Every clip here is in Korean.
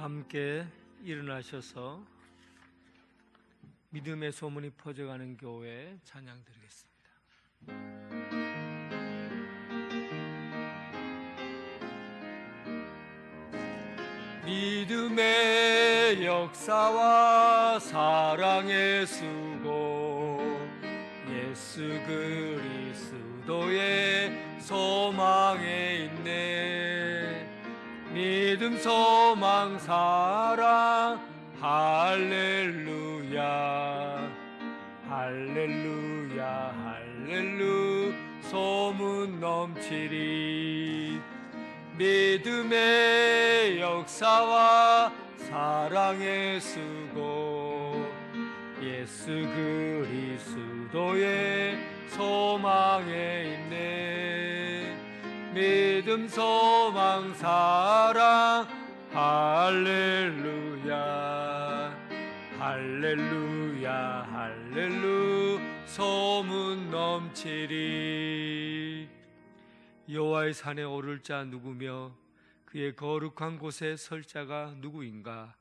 함께 일어나셔서 믿음의 소문이 퍼져가는 교회 찬양 드리겠습니다. 믿음의 역사와 사랑의 수고, 예수 그리스도의 소망에 있네. 믿음, 소망, 사랑, 할렐루야, 할렐루야, 할렐루, 소문 넘치리. 믿음의 역사와 사랑의 수고, 예수 그리스도의 소망에 있네. 믿음, 소망, 사랑, 할렐루야, 할렐루야, 할렐루, 소문 넘치리. 여호와의 산에 오를 자 누구며 그의 거룩한 곳에 설 자가 누구인가?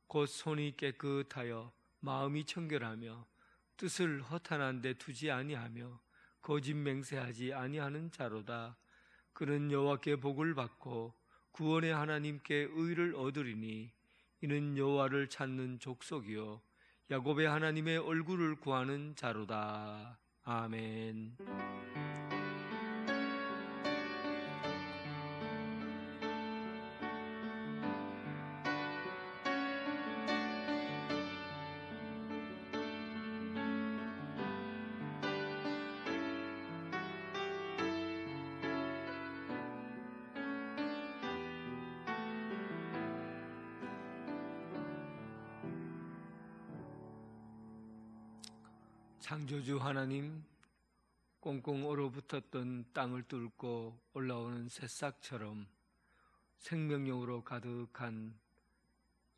곧 손이 깨끗하여 마음이 청결하며 뜻을 허탄한 데 두지 아니하며 거짓 맹세하지 아니하는 자로다. 그는 여호와께 복을 받고 구원의 하나님께 의를 얻으리니 이는 여호와를 찾는 족속이요 야곱의 하나님의 얼굴을 구하는 자로다. 아멘. 창조주 하나님, 꽁꽁 얼어붙었던 땅을 뚫고 올라오는 새싹처럼 생명력으로 가득한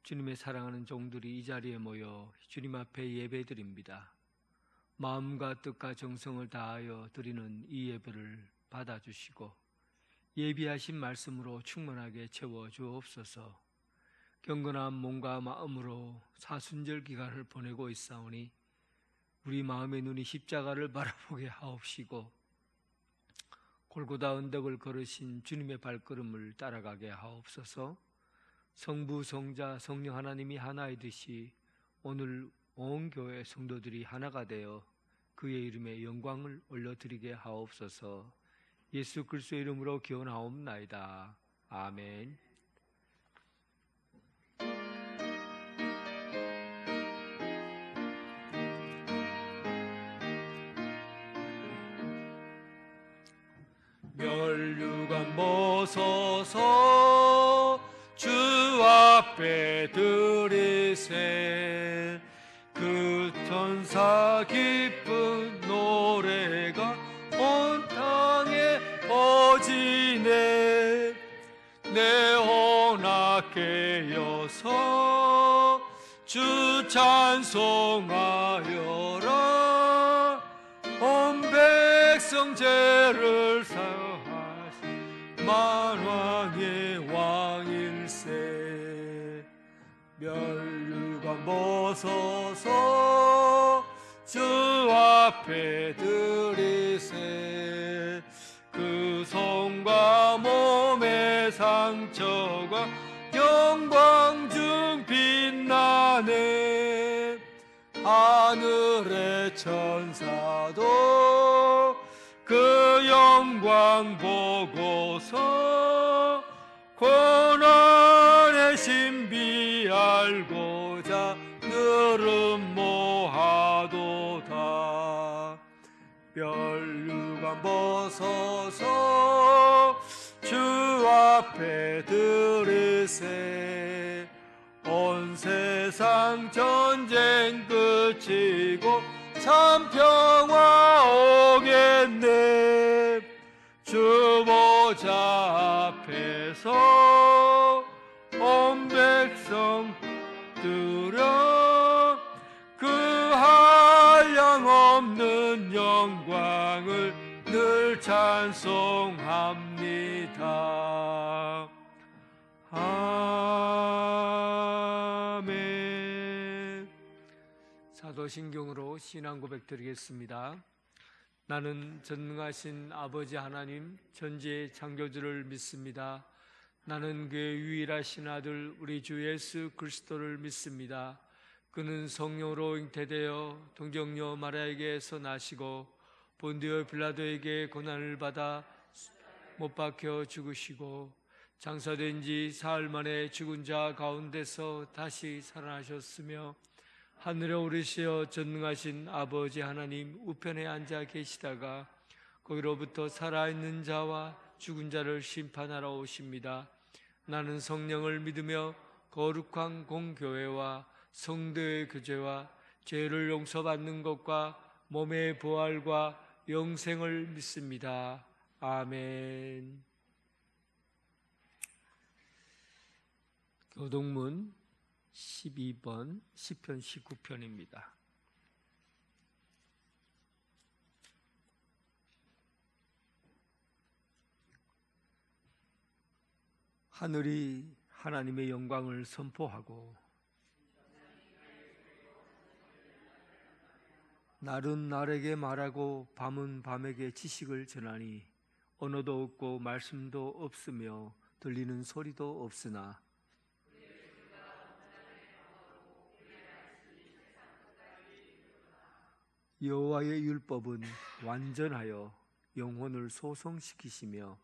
주님의 사랑하는 종들이 이 자리에 모여 주님 앞에 예배드립니다. 마음과 뜻과 정성을 다하여 드리는 이 예배를 받아주시고 예비하신 말씀으로 충만하게 채워주옵소서. 경건한 몸과 마음으로 사순절 기간을 보내고 있사오니 우리 마음의 눈이 십자가를 바라보게 하옵시고 골고다 언덕을 걸으신 주님의 발걸음을 따라가게 하옵소서. 성부, 성자, 성령 하나님이 하나이듯이 오늘 온 교회 성도들이 하나가 되어 그의 이름에 영광을 올려드리게 하옵소서. 예수 그리스도의 이름으로 기원하옵나이다. 아멘. 멸류관 벗어서 주 앞에 드리세. 그 천사 기쁜 노래가 온 땅에 퍼지네. 내 혼악 깨어서 주 찬송하여라. 온 백성 죄를 사하신 만왕의 왕일세. 멸류관 벗어서 주 앞에 드리세. 그 손과 몸의 상처가 영광 중 빛나네. 하늘의 천사도 그 영광 보고서 고난의 신비 알고자 늘은 모하도다. 멸류관 벗어서 주 앞에 드리세. 온 세상 전쟁 그치고 참 평화 오겠네. 주 보좌 앞에서 온 백성들여 그 한량없는 영광을 늘 찬송합니다. 아멘. 사도신경으로 신앙 고백 드리겠습니다. 나는 전능하신 아버지 하나님 전지의 창조주를 믿습니다. 나는 그의 유일하신 아들 우리 주 예수 그리스도를 믿습니다. 그는 성령으로 잉태되어 동정녀 마리아에게서 나시고 본디오 빌라도에게 고난을 받아 못 박혀 죽으시고 장사된 지 사흘 만에 죽은 자 가운데서 다시 살아나셨으며 하늘에 오르시어 전능하신 아버지 하나님 우편에 앉아 계시다가 거기로부터 살아있는 자와 죽은 자를 심판하러 오십니다. 나는 성령을 믿으며 거룩한 공교회와 성도의 교제와 죄를 용서받는 것과 몸의 부활과 영생을 믿습니다. 아멘. 교동문 12번 시편 19편입니다. 하늘이 하나님의 영광을 선포하고 날은 날에게 말하고 밤은 밤에게 지식을 전하니 언어도 없고 말씀도 없으며 들리는 소리도 없으나 여호와의 율법은 완전하여 영혼을 소성시키시며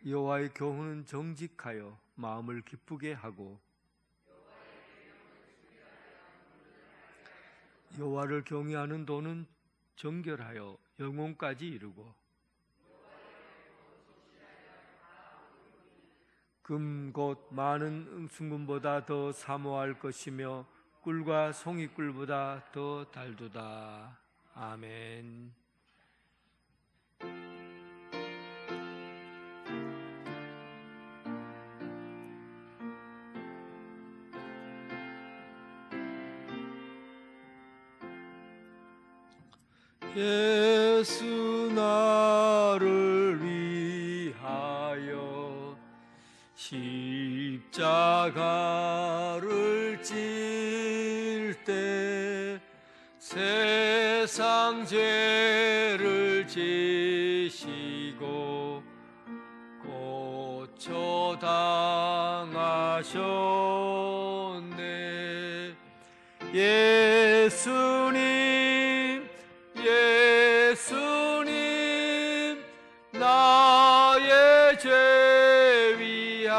여호와의 교훈은 정직하여 마음을 기쁘게 하고 여호와를 경외하는 도는 정결하여 영혼까지 이루고 금 곧 많은 은순금보다 더 사모할 것이며 꿀과 송이꿀보다 더 달도다. 아멘. 예수 나를 위하여 십자가를 질 때 세상 죄를 지시고 고쳐 당하셨네. 예수님 나의 죄 위하여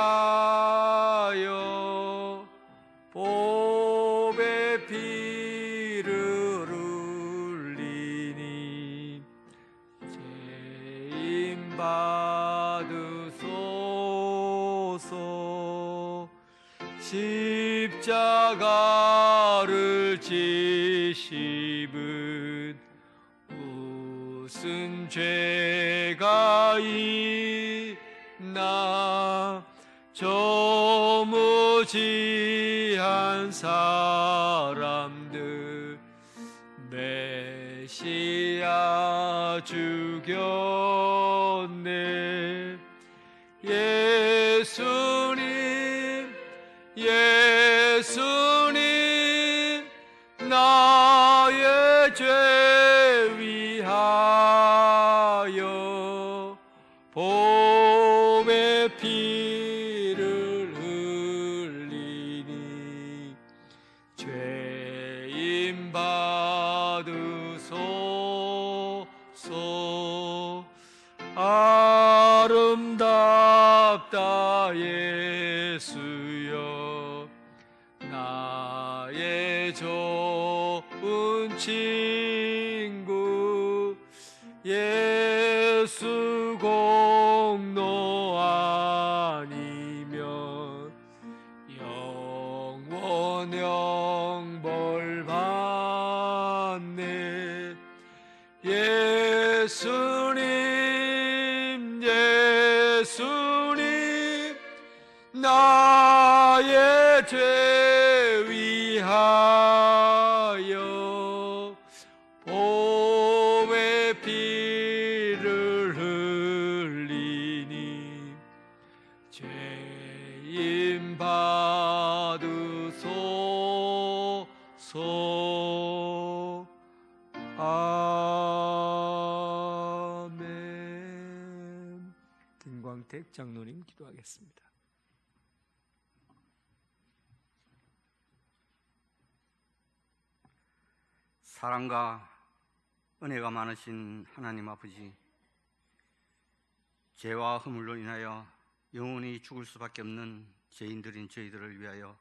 보배 피를 흘리니 죄인 받으소서. 십자가를 지심은 무슨 죄가 있나. 저 무지한 사람들 메시아 죽였네. 예수님 나의 죄 위하여 보배 피를 흘리니 죄인 받으소서. 아름답다 예수여 나의 좋은 친구. 예수 공로 아니면 영원 형벌 받네. 예수님 나의 죄 위하여 보배 피를 흘리니 죄인 받으소서. 받으소서. 아멘. 김광택 장로님 기도하겠습니다. 사랑과 은혜가 많으신 하나님 아버지, 죄와 허물로 인하여 영원히 죽을 수밖에 없는 죄인들인 저희들을 위하여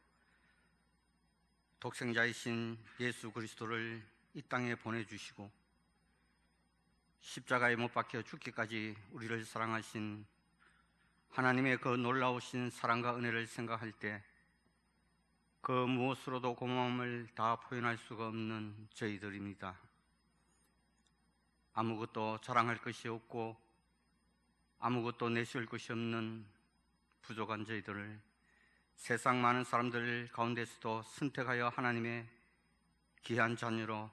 독생자이신 예수 그리스도를 이 땅에 보내주시고 십자가에 못 박혀 죽기까지 우리를 사랑하신 하나님의 그 놀라우신 사랑과 은혜를 생각할 때 그 무엇으로도 고마움을 다 표현할 수가 없는 저희들입니다. 아무것도 자랑할 것이 없고 아무것도 내세울 것이 없는 부족한 저희들을 세상 많은 사람들 가운데서도 선택하여 하나님의 귀한 자녀로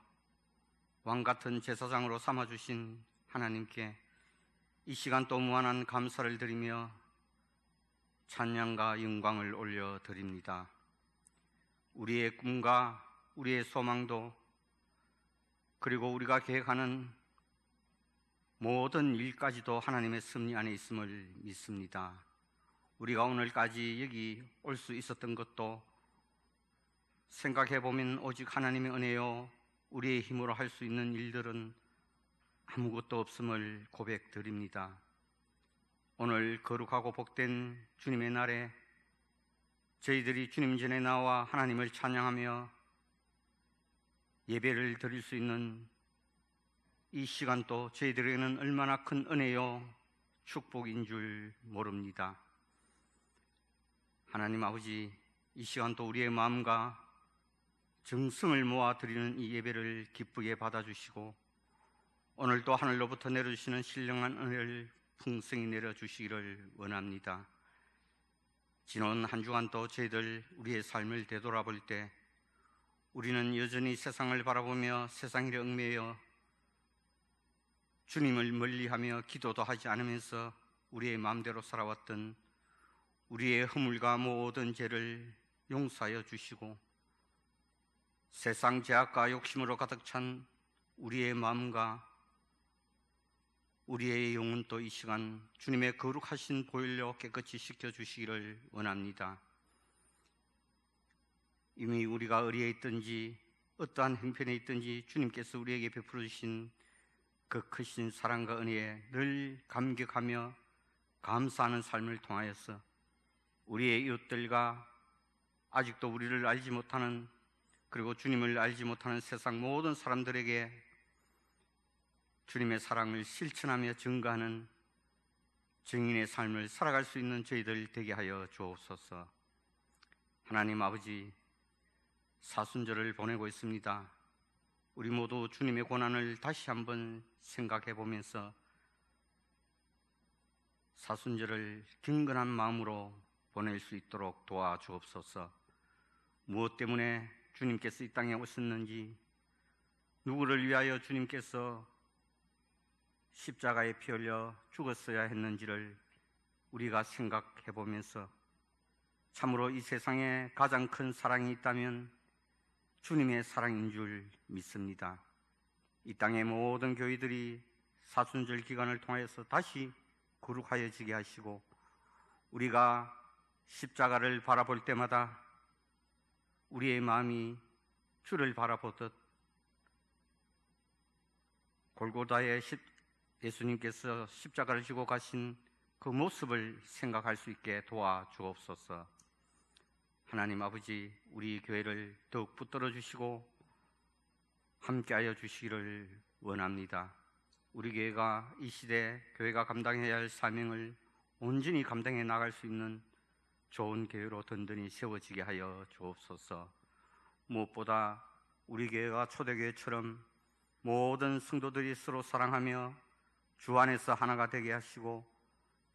왕같은 제사장으로 삼아주신 하나님께 이 시간 또 무한한 감사를 드리며 찬양과 영광을 올려드립니다. 우리의 꿈과 우리의 소망도 그리고 우리가 계획하는 모든 일까지도 하나님의 섭리 안에 있음을 믿습니다. 우리가 오늘까지 여기 올 수 있었던 것도 생각해보면 오직 하나님의 은혜요, 우리의 힘으로 할 수 있는 일들은 아무것도 없음을 고백드립니다. 오늘 거룩하고 복된 주님의 날에 저희들이 주님 전에 나와 하나님을 찬양하며 예배를 드릴 수 있는 이 시간도 저희들에게는 얼마나 큰 은혜요 축복인 줄 모릅니다. 하나님 아버지, 이 시간도 우리의 마음과 정성을 모아 드리는 이 예배를 기쁘게 받아주시고 오늘도 하늘로부터 내려주시는 신령한 은혜를 풍성히 내려주시기를 원합니다. 지난 한 주간도 저희들 우리의 삶을 되돌아볼 때 우리는 여전히 세상을 바라보며 세상 일에 얽매여 주님을 멀리하며 기도도 하지 않으면서 우리의 마음대로 살아왔던 우리의 허물과 모든 죄를 용서하여 주시고 세상 죄악과 욕심으로 가득 찬 우리의 마음과 우리의 영은 또 이 시간 주님의 거룩하신 보혈로 깨끗이 씻겨주시기를 원합니다. 이미 우리가 어디에 있든지 어떠한 형편에 있든지 주님께서 우리에게 베풀어 주신 그 크신 사랑과 은혜에 늘 감격하며 감사하는 삶을 통하여서 우리의 이웃들과 아직도 우리를 알지 못하는 그리고 주님을 알지 못하는 세상 모든 사람들에게 주님의 사랑을 실천하며 증거하는 증인의 삶을 살아갈 수 있는 저희들 되게 하여 주옵소서. 하나님 아버지, 사순절을 보내고 있습니다. 우리 모두 주님의 고난을 다시 한번 생각해 보면서 사순절을 경건한 마음으로 보낼 수 있도록 도와주옵소서. 무엇 때문에 주님께서 이 땅에 오셨는지, 누구를 위하여 주님께서 십자가에 피 흘려 죽었어야 했는지를 우리가 생각해 보면서 참으로 이 세상에 가장 큰 사랑이 있다면 주님의 사랑인 줄 믿습니다. 이 땅의 모든 교회들이 사순절 기간을 통해서 다시 거룩하여지게 하시고 우리가 십자가를 바라볼 때마다 우리의 마음이 주를 바라보듯 골고다의 예수님께서 십자가를 지고 가신 그 모습을 생각할 수 있게 도와주옵소서. 하나님 아버지, 우리 교회를 더욱 붙들어 주시고 함께하여 주시기를 원합니다. 우리 교회가 이 시대 교회가 감당해야 할 사명을 온전히 감당해 나갈 수 있는 좋은 교회로 든든히 세워지게 하여 주옵소서. 무엇보다 우리 교회가 초대교회처럼 모든 성도들이 서로 사랑하며 주 안에서 하나가 되게 하시고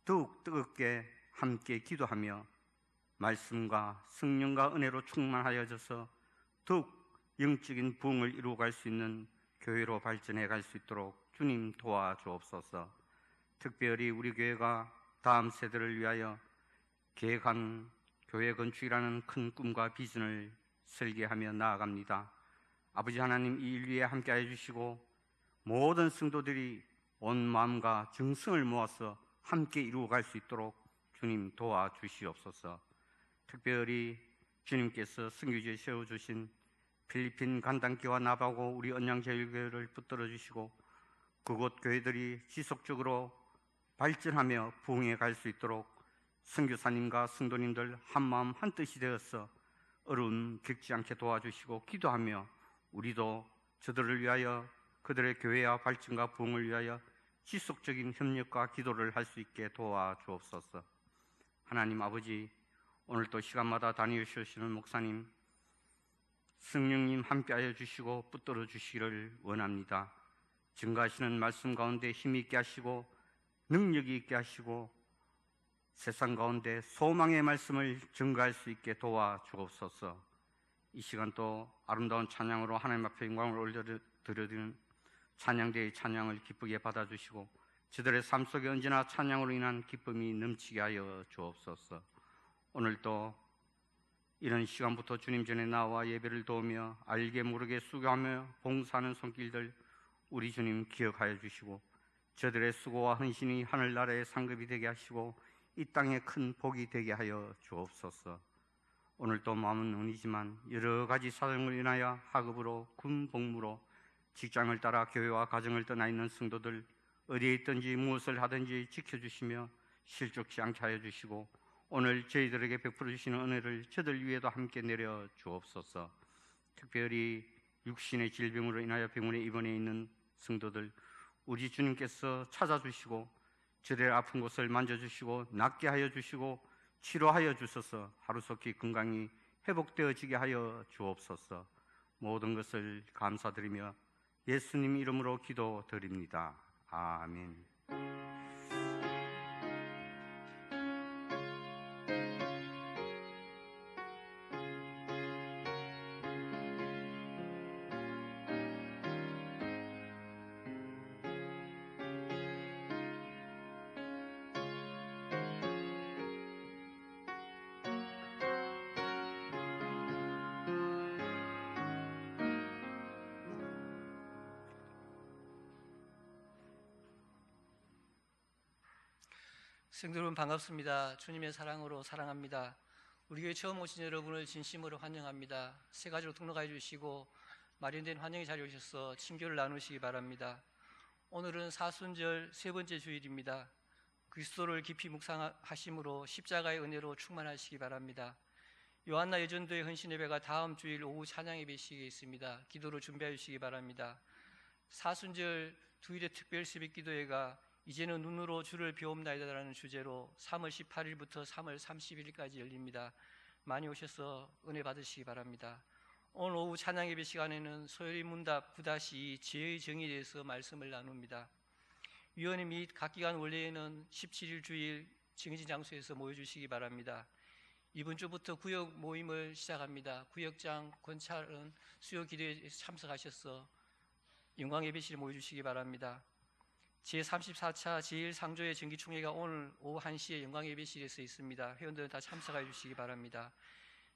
더욱 뜨겁게 함께 기도하며 말씀과 성령과 은혜로 충만하여져서 더욱 영적인 부흥을 이루어갈 수 있는 교회로 발전해 갈 수 있도록 주님 도와주옵소서. 특별히 우리 교회가 다음 세대를 위하여 계획한 교회 건축이라는 큰 꿈과 비전을 설계하며 나아갑니다. 아버지 하나님, 이 일 위에 함께하여 주시고 모든 성도들이 온 마음과 정성을 모아서 함께 이루어갈 수 있도록 주님 도와주시옵소서. 특별히 주님께서 선교지에 세워주신 필리핀 간단교와 나바고 우리 언양제일교회를 붙들어 주시고 그곳 교회들이 지속적으로 발전하며 부흥해 갈 수 있도록 선교사님과 성도님들 한마음 한뜻이 되어서 어려움 겪지 않게 도와주시고 기도하며 우리도 저들을 위하여 그들의 교회와 발전과 부흥을 위하여 지속적인 협력과 기도를 할 수 있게 도와주옵소서. 하나님 아버지, 오늘도 시간마다 다니시는 목사님, 성령님 함께하여 주시고 붙들어 주시기를 원합니다. 증거하시는 말씀 가운데 힘 있게 하시고 능력 있게 하시고 세상 가운데 소망의 말씀을 증거할 수 있게 도와주옵소서. 이 시간 또 아름다운 찬양으로 하나님 앞에 영광을 올려드리는 찬양대의 찬양을 기쁘게 받아주시고 저들의 삶 속에 언제나 찬양으로 인한 기쁨이 넘치게 하여 주옵소서. 오늘도 이런 시간부터 주님 전에 나와 예배를 도우며 알게 모르게 수고하며 봉사하는 손길들 우리 주님 기억하여 주시고 저들의 수고와 헌신이 하늘나라의 상급이 되게 하시고 이 땅에 큰 복이 되게 하여 주옵소서. 오늘도 마음은 은이지만 여러 가지 사정을 인하여 학업으로 군 복무로 직장을 따라 교회와 가정을 떠나 있는 성도들 어디에 있든지 무엇을 하든지 지켜주시며 실족치 않게 하여 주시고 오늘 저희들에게 베풀어 주시는 은혜를 저들 위에도 함께 내려 주옵소서. 특별히 육신의 질병으로 인하여 병원에 입원해 있는 성도들 우리 주님께서 찾아주시고 저들의 아픈 곳을 만져주시고 낫게 하여 주시고 치료하여 주셔서 하루속히 건강이 회복되어지게 하여 주옵소서. 모든 것을 감사드리며 예수님 이름으로 기도드립니다. 아멘. 성도 여러분 반갑습니다. 주님의 사랑으로 사랑합니다. 우리 교회 처음 오신 여러분을 진심으로 환영합니다. 세 가지로 등록해 주시고 마련된 환영의 자리에 오셔서 친교를 나누시기 바랍니다. 오늘은 사순절 세 번째 주일입니다. 그리스도를 깊이 묵상하심으로 십자가의 은혜로 충만하시기 바랍니다. 요한나 예전도의 헌신 예배가 다음 주일 오후 찬양 예배식에 있습니다. 기도로 준비해 주시기 바랍니다. 사순절 두일의 특별 새벽 기도회가 이제는 눈으로 주를 배움나이다라는 주제로 3월 18일부터 3월 31일까지 열립니다. 많이 오셔서 은혜 받으시기 바랍니다. 오늘 오후 찬양 예배 시간에는 소요리 문답 9-2 죄의 정의에 대해서 말씀을 나눕니다. 위원회 및 각 기관 원래에는 17일 주일 정해진 장소에서 모여주시기 바랍니다. 이번 주부터 구역 모임을 시작합니다. 구역장, 권찰은 수요 기도에 참석하셔서 영광 예배실에 모여주시기 바랍니다. 제34차 제1상조의 정기총회가 오늘 오후 1시에 영광 예배실에서 있습니다. 회원들은 다 참석해 주시기 바랍니다.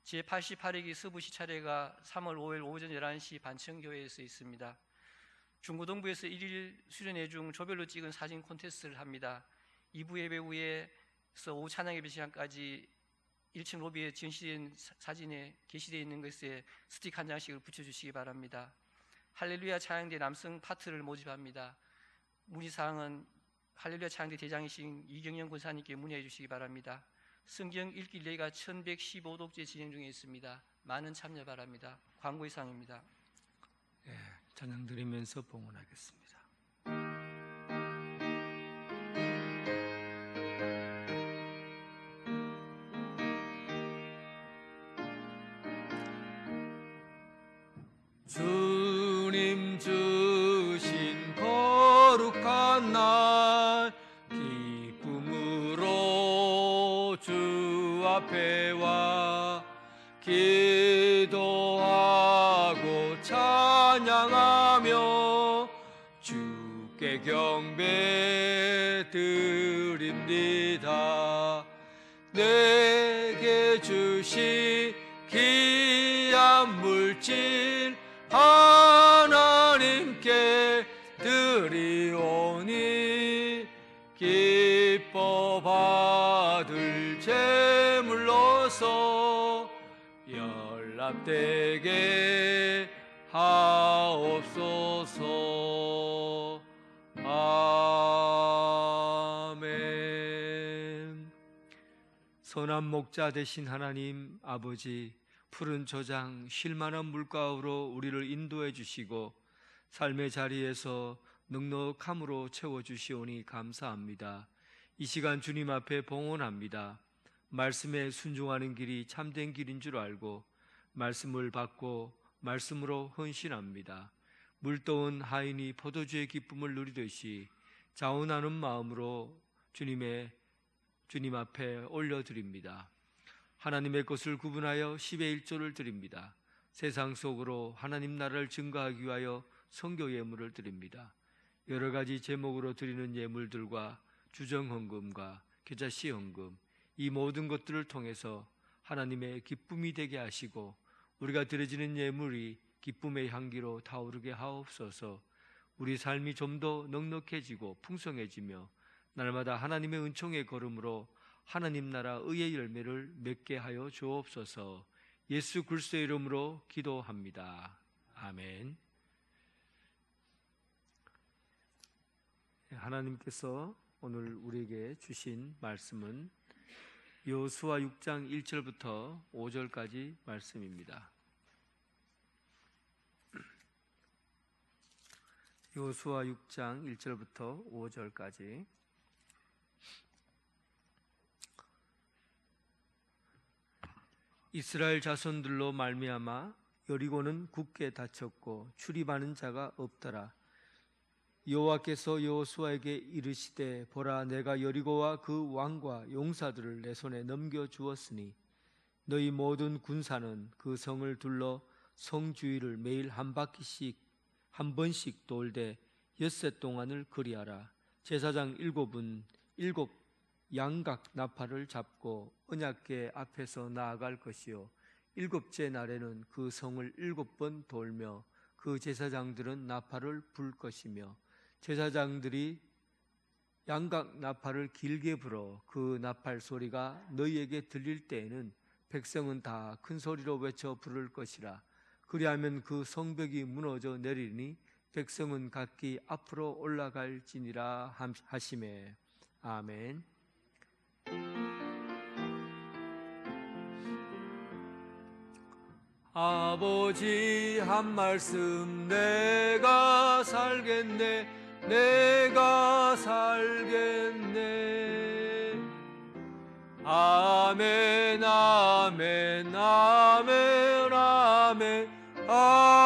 제88회기 서부시 차례가 3월 5일 오전 11시 반청교회에서 있습니다. 중고등부에서 1일 수련회 중 조별로 찍은 사진 콘테스트를 합니다. 2부 예배 후에서 오후 찬양 예배 시간까지 1층 로비에 전시된 사진에 게시되어 있는 것에 스틱 한 장씩을 붙여주시기 바랍니다. 할렐루야 찬양대 남성 파트를 모집합니다. 문의사항은 할렐루야 찬양대 대장이신 이경영 권사님께 문의해 주시기 바랍니다. 성경 읽기 릴레이가 1115독째 진행 중에 있습니다. 많은 참여 바랍니다. 광고 이상입니다. 찬양 드리면서 봉헌하겠습니다. 주님 주신 거룩한 날 기쁨으로 주 앞에 와 기도하고 찬양하며 주께 경배 드립니다. 내게 주 물질 하나님께 드리오니 기뻐 받을 제물로서 연락되게 하옵소서. 아멘. 선한 목자 되신 하나님 아버지, 푸른 저장 쉴만한 물가로 우리를 인도해 주시고 삶의 자리에서 넉넉함으로 채워주시오니 감사합니다. 이 시간 주님 앞에 봉헌합니다. 말씀에 순종하는 길이 참된 길인 줄 알고 말씀을 받고 말씀으로 헌신합니다. 물떠온 하인이 포도주의 기쁨을 누리듯이 자원하는 마음으로 주님 앞에 올려드립니다. 하나님의 것을 구분하여 10의 1조를 드립니다. 세상 속으로 하나님 나라를 증거하기 위하여 선교 예물을 드립니다. 여러 가지 제목으로 드리는 예물들과 주정헌금과 계좌시헌금, 이 모든 것들을 통해서 하나님의 기쁨이 되게 하시고 우리가 드려지는 예물이 기쁨의 향기로 타오르게 하옵소서. 우리 삶이 좀 더 넉넉해지고 풍성해지며 날마다 하나님의 은총의 걸음으로 하나님 나라 의의 열매를 맺게 하여 주옵소서. 예수 그리스도의 이름으로 기도합니다. 아멘. 하나님께서 오늘 우리에게 주신 말씀은 여호수아 6장 1절부터 5절까지 말씀입니다. 여호수아 6장 1절부터 5절까지. 이스라엘 자손들로 말미암아 여리고는 굳게 닫혔고 출입하는 자가 없더라. 여호와께서 여호수아에게 이르시되 보라, 내가 여리고와 그 왕과 용사들을 내 손에 넘겨 주었으니 너희 모든 군사는 그 성을 둘러 성 주위를 매일 한 번씩 돌되 엿새 동안을 그리하라. 제사장 7은 7 양각 나팔을 잡고 언약궤 앞에서 나아갈 것이요 7째 날에는 그 성을 7번 돌며 그 제사장들은 나팔을 불 것이며 제사장들이 양각 나팔을 길게 불어 그 나팔 소리가 너희에게 들릴 때에는 백성은 다 큰 소리로 외쳐 부를 것이라. 그리하면 그 성벽이 무너져 내리니 백성은 각기 앞으로 올라갈지니라 하시매. 아멘. 아버지 한 말씀 내가 살겠네, 내가 살겠네. 아멘 아멘 아멘 아멘 아멘.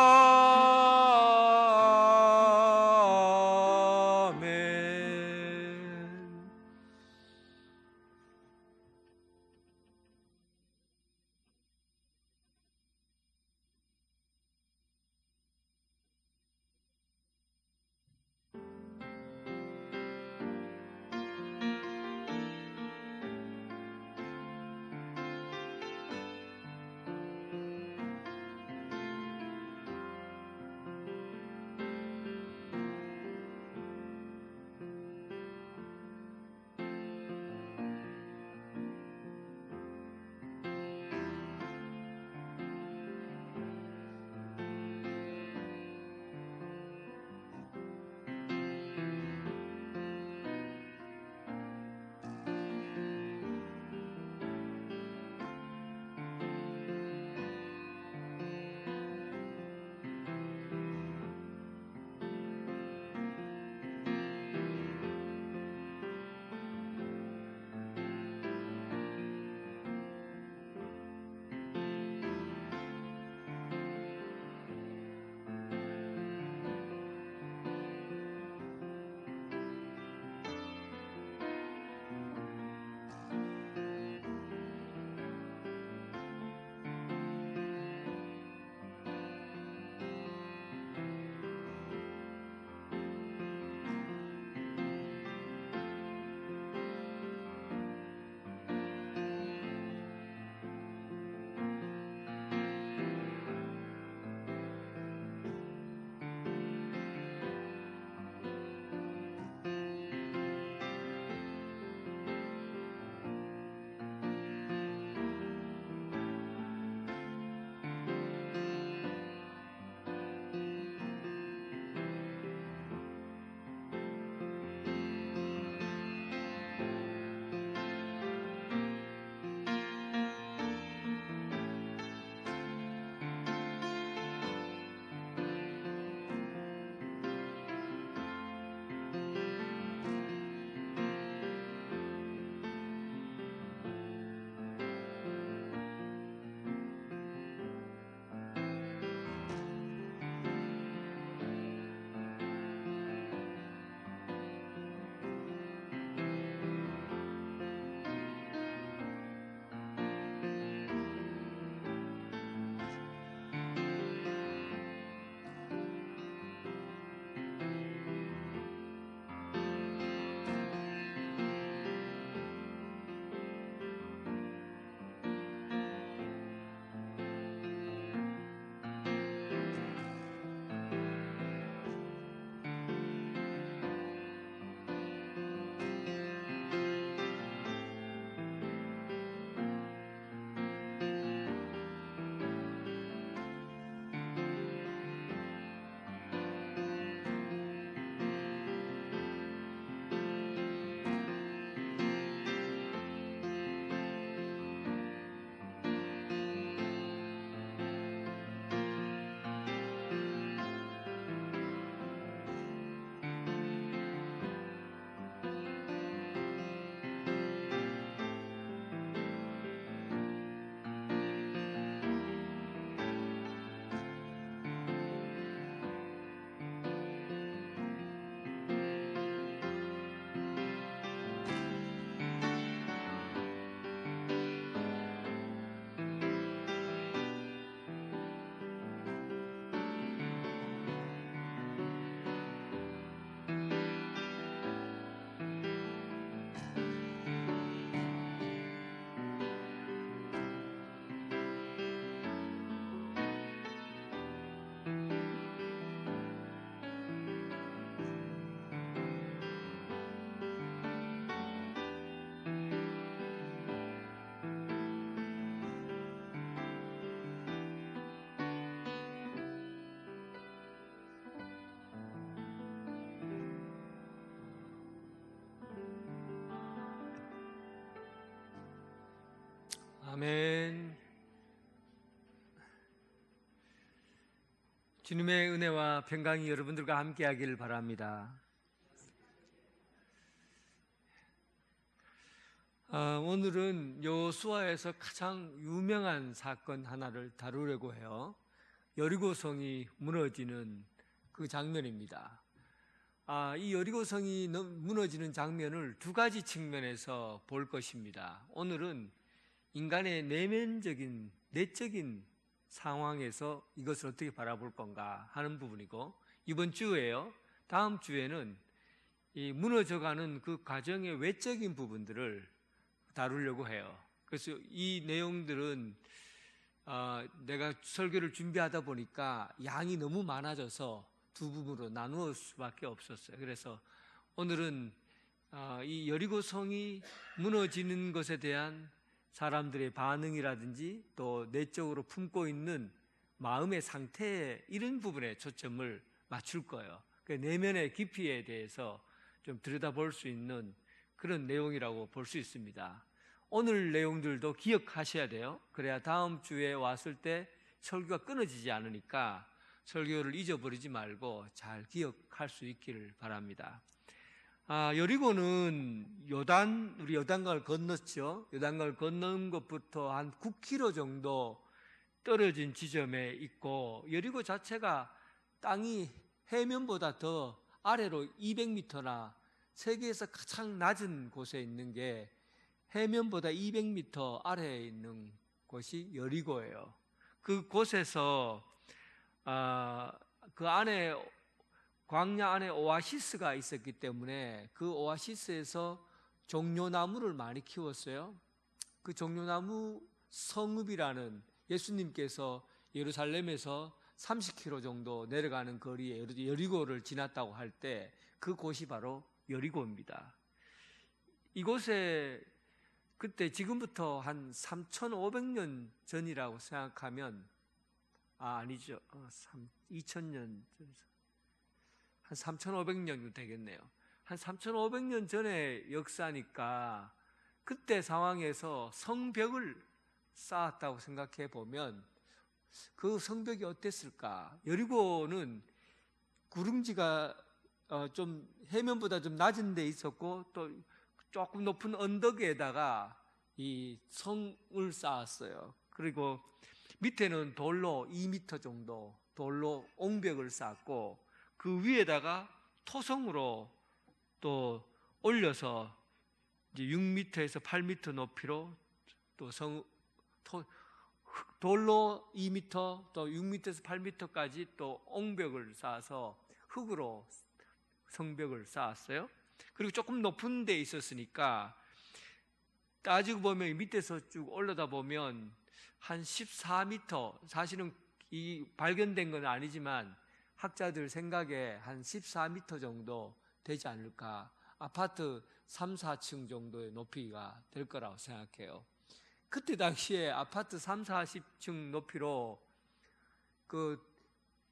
아멘. 주님의 은혜와 평강이 여러분들과 함께하기를 바랍니다. 오늘은 여호수아에서 가장 유명한 사건 하나를 다루려고 해요. 여리고성이 무너지는 그 장면입니다. 이 여리고성이 무너지는 장면을 두 가지 측면에서 볼 것입니다. 오늘은 인간의 내면적인, 내적인 상황에서 이것을 어떻게 바라볼 건가 하는 부분이고, 이번 주에요. 다음 주에는 이 무너져가는 그 과정의 외적인 부분들을 다루려고 해요. 그래서 이 내용들은 내가 설교를 준비하다 보니까 양이 너무 많아져서 두 부분으로 나누을 수밖에 없었어요. 그래서 오늘은 이 여리고성이 무너지는 것에 대한 사람들의 반응이라든지 또 내적으로 품고 있는 마음의 상태, 이런 부분에 초점을 맞출 거예요. 그 내면의 깊이에 대해서 좀 들여다볼 수 있는 그런 내용이라고 볼 수 있습니다. 오늘 내용들도 기억하셔야 돼요. 그래야 다음 주에 왔을 때 설교가 끊어지지 않으니까 설교를 잊어버리지 말고 잘 기억할 수 있기를 바랍니다. 여리고는 우리 요단강을 건넜죠. 요단강을 건넌 것부터 한 9km 정도 떨어진 지점에 있고, 여리고 자체가 땅이 해면보다 더 아래로 200m나 세계에서 가장 낮은 곳에 있는 게 해면보다 200m 아래에 있는 곳이 여리고예요. 그 곳에서 그 안에 광야 안에 오아시스가 있었기 때문에 그 오아시스에서 종려나무를 많이 키웠어요. 그 종려나무 성읍이라는, 예수님께서 예루살렘에서 30km 정도 내려가는 거리에 여리고를 지났다고 할 때 그 곳이 바로 여리고입니다. 이곳에 그때 지금부터 한 3,500년 전이라고 생각하면 아니죠. 2000년 전, 한 3,500년 되겠네요. 한 3,500년 전의 역사니까 그때 상황에서 성벽을 쌓았다고 생각해 보면 그 성벽이 어땠을까? 여리고는 구름지가 좀 해면보다 좀 낮은 데 있었고 또 조금 높은 언덕에다가 이 성을 쌓았어요. 그리고 밑에는 돌로 2m 정도 돌로 옹벽을 쌓았고, 그 위에다가 토성으로 또 올려서 이제 6m에서 8m 높이로 또 돌로 2m 또 6m에서 8m까지 또 옹벽을 쌓아서 흙으로 성벽을 쌓았어요. 그리고 조금 높은 데 있었으니까 따지고 보면 밑에서 쭉 올라다 보면 한 14m, 사실은 이 발견된 건 아니지만 학자들 생각에 한 14m 정도 되지 않을까, 아파트 3, 4층 정도의 높이가 될 거라고 생각해요. 그때 당시에 아파트 3, 40층 높이로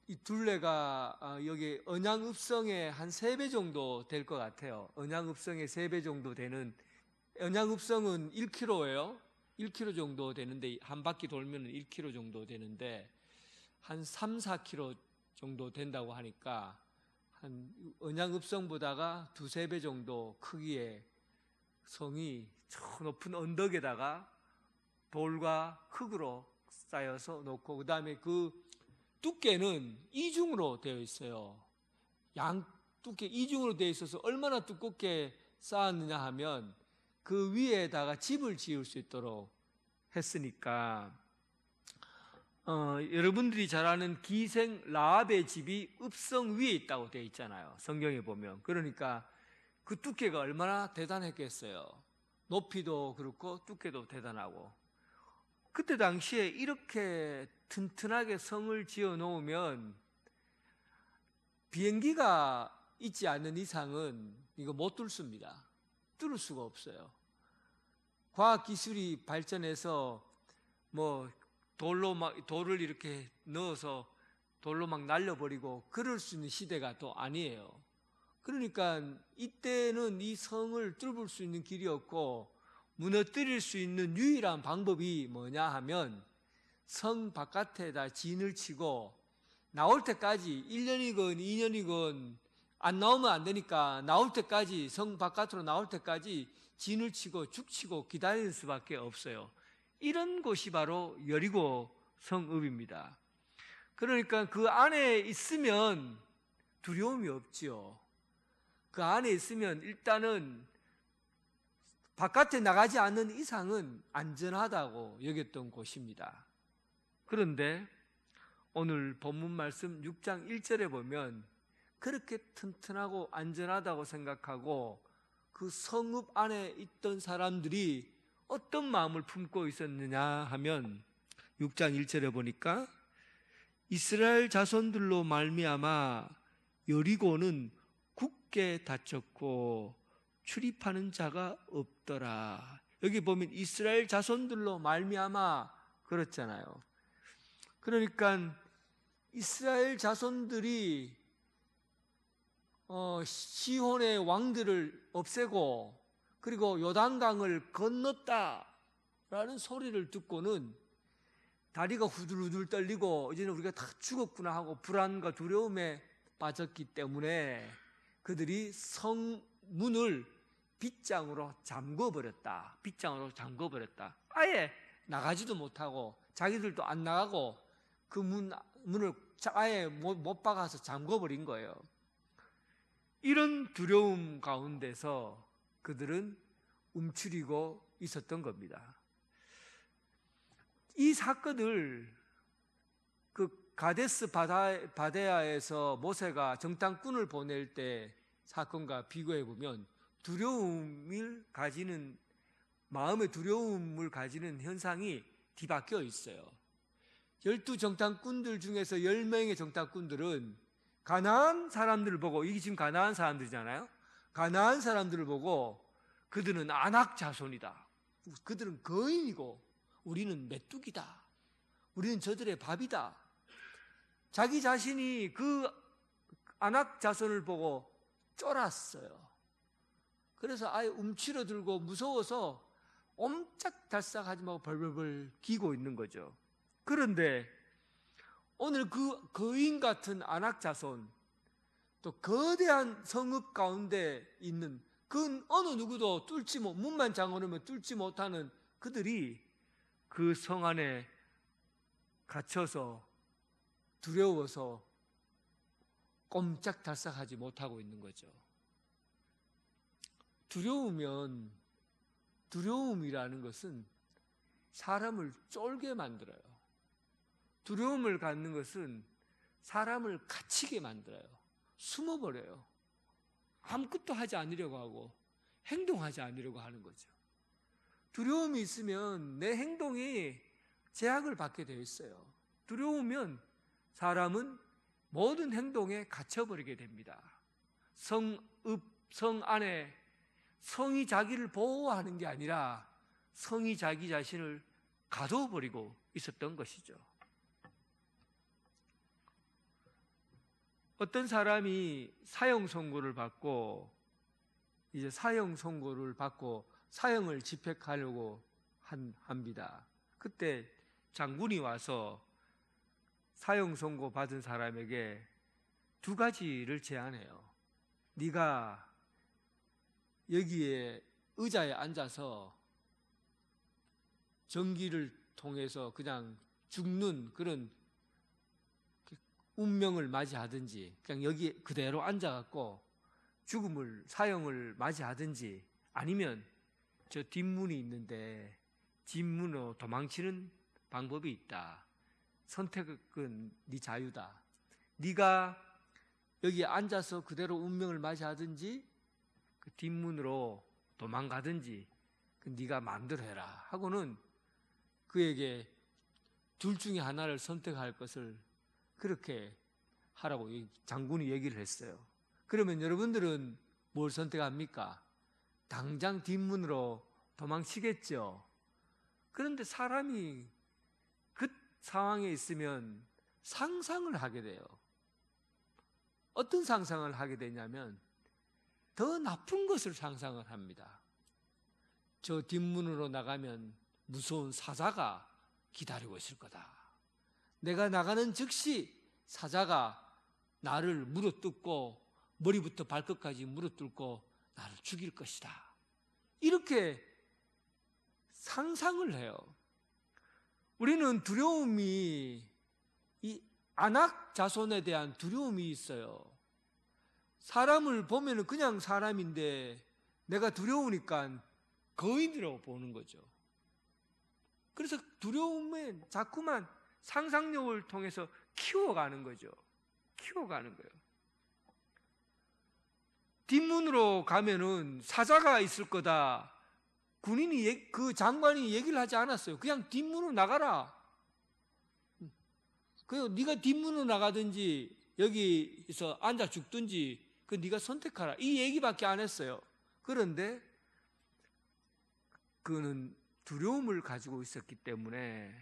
이 둘레가 여기 언양읍성의 한 3배 정도 될 것 같아요. 언양읍성의 3배 정도 되는, 언양읍성은 1km예요. 1km 정도 되는데, 한 바퀴 돌면 1km 정도 되는데 한 3, 4km 정도 된다고 하니까 한 언양읍성보다가 2, 3배 정도 크기의 성이 저 높은 언덕에다가 돌과 흙으로 쌓여서 놓고, 그 다음에 그 두께는 이중으로 되어 있어요. 양 두께 이중으로 되어 있어서 얼마나 두껍게 쌓았느냐 하면 그 위에다가 집을 지을 수 있도록 했으니까, 여러분들이 잘 아는 기생 라합의 집이 읍성 위에 있다고 되어 있잖아요, 성경에 보면. 그러니까 그 두께가 얼마나 대단했겠어요. 높이도 그렇고 두께도 대단하고. 그때 당시에 이렇게 튼튼하게 성을 지어 놓으면 비행기가 있지 않는 이상은 이거 못 뚫습니다. 뚫을 수가 없어요. 과학기술이 발전해서 뭐 돌을 이렇게 넣어서 돌로 막 날려버리고 그럴 수 있는 시대가 또 아니에요. 그러니까 이때는 이 성을 뚫을 수 있는 길이 없고 무너뜨릴 수 있는 유일한 방법이 뭐냐 하면 성 바깥에다 진을 치고 나올 때까지 1년이건 2년이건 안 나오면 안 되니까 나올 때까지, 성 바깥으로 나올 때까지 진을 치고 죽치고 기다리는 수밖에 없어요. 이런 곳이 바로 여리고 성읍입니다. 그러니까 그 안에 있으면 두려움이 없지요. 그 안에 있으면 일단은 바깥에 나가지 않는 이상은 안전하다고 여겼던 곳입니다. 그런데 오늘 본문 말씀 6장 1절에 보면 그렇게 튼튼하고 안전하다고 생각하고 그 성읍 안에 있던 사람들이 어떤 마음을 품고 있었느냐 하면 6장 1절에 보니까 이스라엘 자손들로 말미암아 여리고는 굳게 닫혔고 출입하는 자가 없더라. 여기 보면 이스라엘 자손들로 말미암아 그렇잖아요. 그러니까 이스라엘 자손들이 시혼의 왕들을 없애고 그리고 요단강을 건넜다라는 소리를 듣고는 다리가 후들후들 떨리고 이제는 우리가 다 죽었구나 하고 불안과 두려움에 빠졌기 때문에 그들이 성문을 빗장으로 잠궈버렸다. 빗장으로 잠궈버렸다. 아예 나가지도 못하고 자기들도 안 나가고 그 문을 아예 못 박아서 잠궈버린 거예요. 이런 두려움 가운데서 그들은 움츠리고 있었던 겁니다. 이 사건을 그 가데스 바데아에서 모세가 정탐꾼을 보낼 때 사건과 비교해 보면 마음의 두려움을 가지는 현상이 뒤바뀌어 있어요. 12 정탐꾼들 중에서 10명의 정탐꾼들은 가나안 사람들을 보고, 이게 지금 가나안 사람들이잖아요. 가나안 사람들을 보고 그들은 아낙 자손이다. 그들은 거인이고 우리는 메뚜기다. 우리는 저들의 밥이다. 자기 자신이 그 아낙 자손을 보고 쫄았어요. 그래서 아예 움츠러들고 무서워서 옴짝달싹하지 말고 벌벌벌 기고 있는 거죠. 그런데 오늘 그 거인 같은 아낙 자손, 또 거대한 성읍 가운데 있는 그 어느 누구도 문만 잠궈놓으면 뚫지 못하는 그들이 그 성 안에 갇혀서 두려워서 꼼짝달싹하지 못하고 있는 거죠. 두려움이라는 것은 사람을 쫄게 만들어요. 두려움을 갖는 것은 사람을 갇히게 만들어요. 숨어버려요. 아무것도 하지 않으려고 하고 행동하지 않으려고 하는 거죠. 두려움이 있으면 내 행동이 제약을 받게 되어 있어요. 두려우면 사람은 모든 행동에 갇혀버리게 됩니다. 성 안에 성이 자기를 보호하는 게 아니라 성이 자기 자신을 가둬버리고 있었던 것이죠. 어떤 사람이 사형 선고를 받고 사형을 집행하려고 합니다. 그때 장군이 와서 사형 선고 받은 사람에게 두 가지를 제안해요. 네가 여기에 의자에 앉아서 전기를 통해서 그냥 죽는 그런 운명을 맞이하든지, 그냥 여기 그대로 앉아갖고 사형을 맞이하든지, 아니면 저 뒷문이 있는데 뒷문으로 도망치는 방법이 있다. 선택은 네 자유다. 네가 여기 앉아서 그대로 운명을 맞이하든지 그 뒷문으로 도망가든지 네가 마음대로 해라 하고는 그에게 둘 중에 하나를 선택할 것을 그렇게 하라고 장군이 얘기를 했어요. 그러면 여러분들은 뭘 선택합니까? 당장 뒷문으로 도망치겠죠. 그런데 사람이 그 상황에 있으면 상상을 하게 돼요. 어떤 상상을 하게 되냐면 더 나쁜 것을 상상을 합니다. 저 뒷문으로 나가면 무서운 사자가 기다리고 있을 거다. 내가 나가는 즉시 사자가 나를 물어뜯고 머리부터 발끝까지 물어뜯고 나를 죽일 것이다. 이렇게 상상을 해요. 우리는 두려움이, 이 안악 자손에 대한 두려움이 있어요. 사람을 보면 그냥 사람인데 내가 두려우니까 거인이라고 보는 거죠. 그래서 두려움에 자꾸만 상상력을 통해서 키워가는 거죠. 키워가는 거예요. 뒷문으로 가면은 사자가 있을 거다. 군인이, 그 장관이 얘기를 하지 않았어요. 그냥 뒷문으로 나가라. 그 네가 뒷문으로 나가든지 여기서 앉아 죽든지 그 네가 선택하라. 이 얘기밖에 안 했어요. 그런데 그는 두려움을 가지고 있었기 때문에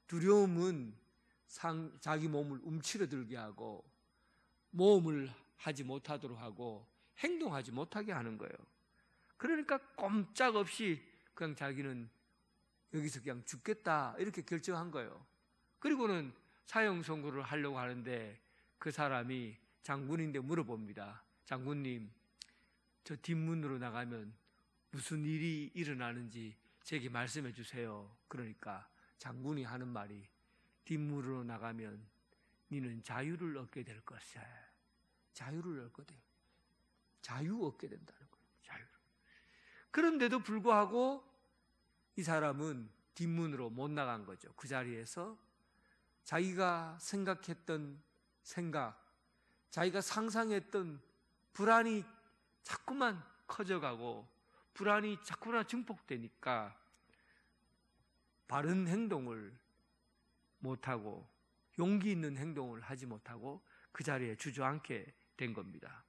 두려움은 자기 몸을 움츠러들게 하고 모험을 하지 못하도록 하고 행동하지 못하게 하는 거예요. 그러니까 꼼짝없이 그냥 자기는 여기서 그냥 죽겠다 이렇게 결정한 거예요. 그리고는 사형 선고를 하려고 하는데 그 사람이 장군인데 물어봅니다. 장군님, 저 뒷문으로 나가면 무슨 일이 일어나는지 제게 말씀해 주세요. 그러니까 장군이 하는 말이 뒷문으로 나가면 너는 자유를 얻게 될 것이야. 자유를 얻게 돼. 자유 얻게 된다는 거예요. 자유. 그런데도 불구하고 이 사람은 뒷문으로 못 나간 거죠. 그 자리에서 자기가 생각했던 생각, 자기가 상상했던 불안이 자꾸만 커져가고 불안이 자꾸만 증폭되니까 바른 행동을 못하고 용기 있는 행동을 하지 못하고 그 자리에 주저앉게 된 겁니다.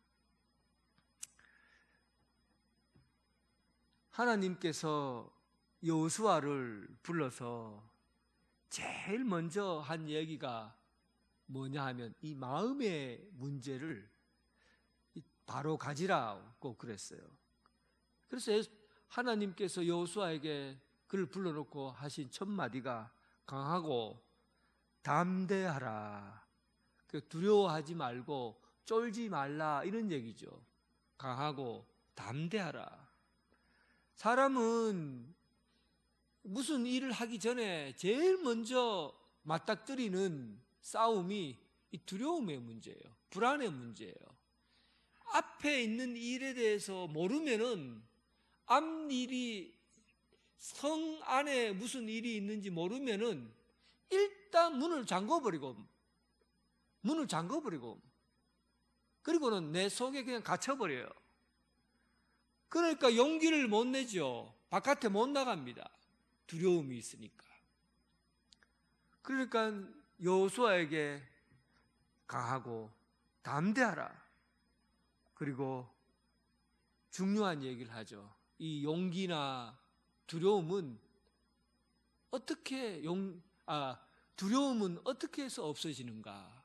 하나님께서 여호수아를 불러서 제일 먼저 한 얘기가 뭐냐 하면 이 마음의 문제를 바로 가지라고 그랬어요. 그래서 하나님께서 여호수아에게 그를 불러놓고 하신 첫 마디가 강하고 담대하라. 두려워하지 말고 쫄지 말라 이런 얘기죠. 강하고 담대하라. 사람은 무슨 일을 하기 전에 제일 먼저 맞닥뜨리는 싸움이 이 두려움의 문제예요. 불안의 문제예요. 앞에 있는 일에 대해서 모르면은 앞일이 성 안에 무슨 일이 있는지 모르면은 일단 문을 잠궈버리고 그리고는 내 속에 그냥 갇혀버려요. 그러니까 용기를 못 내죠. 바깥에 못 나갑니다. 두려움이 있으니까. 그러니까 여호수아에게 강하고 담대하라. 그리고 중요한 얘기를 하죠. 이 용기나 두려움은 두려움은 어떻게 해서 없어지는가?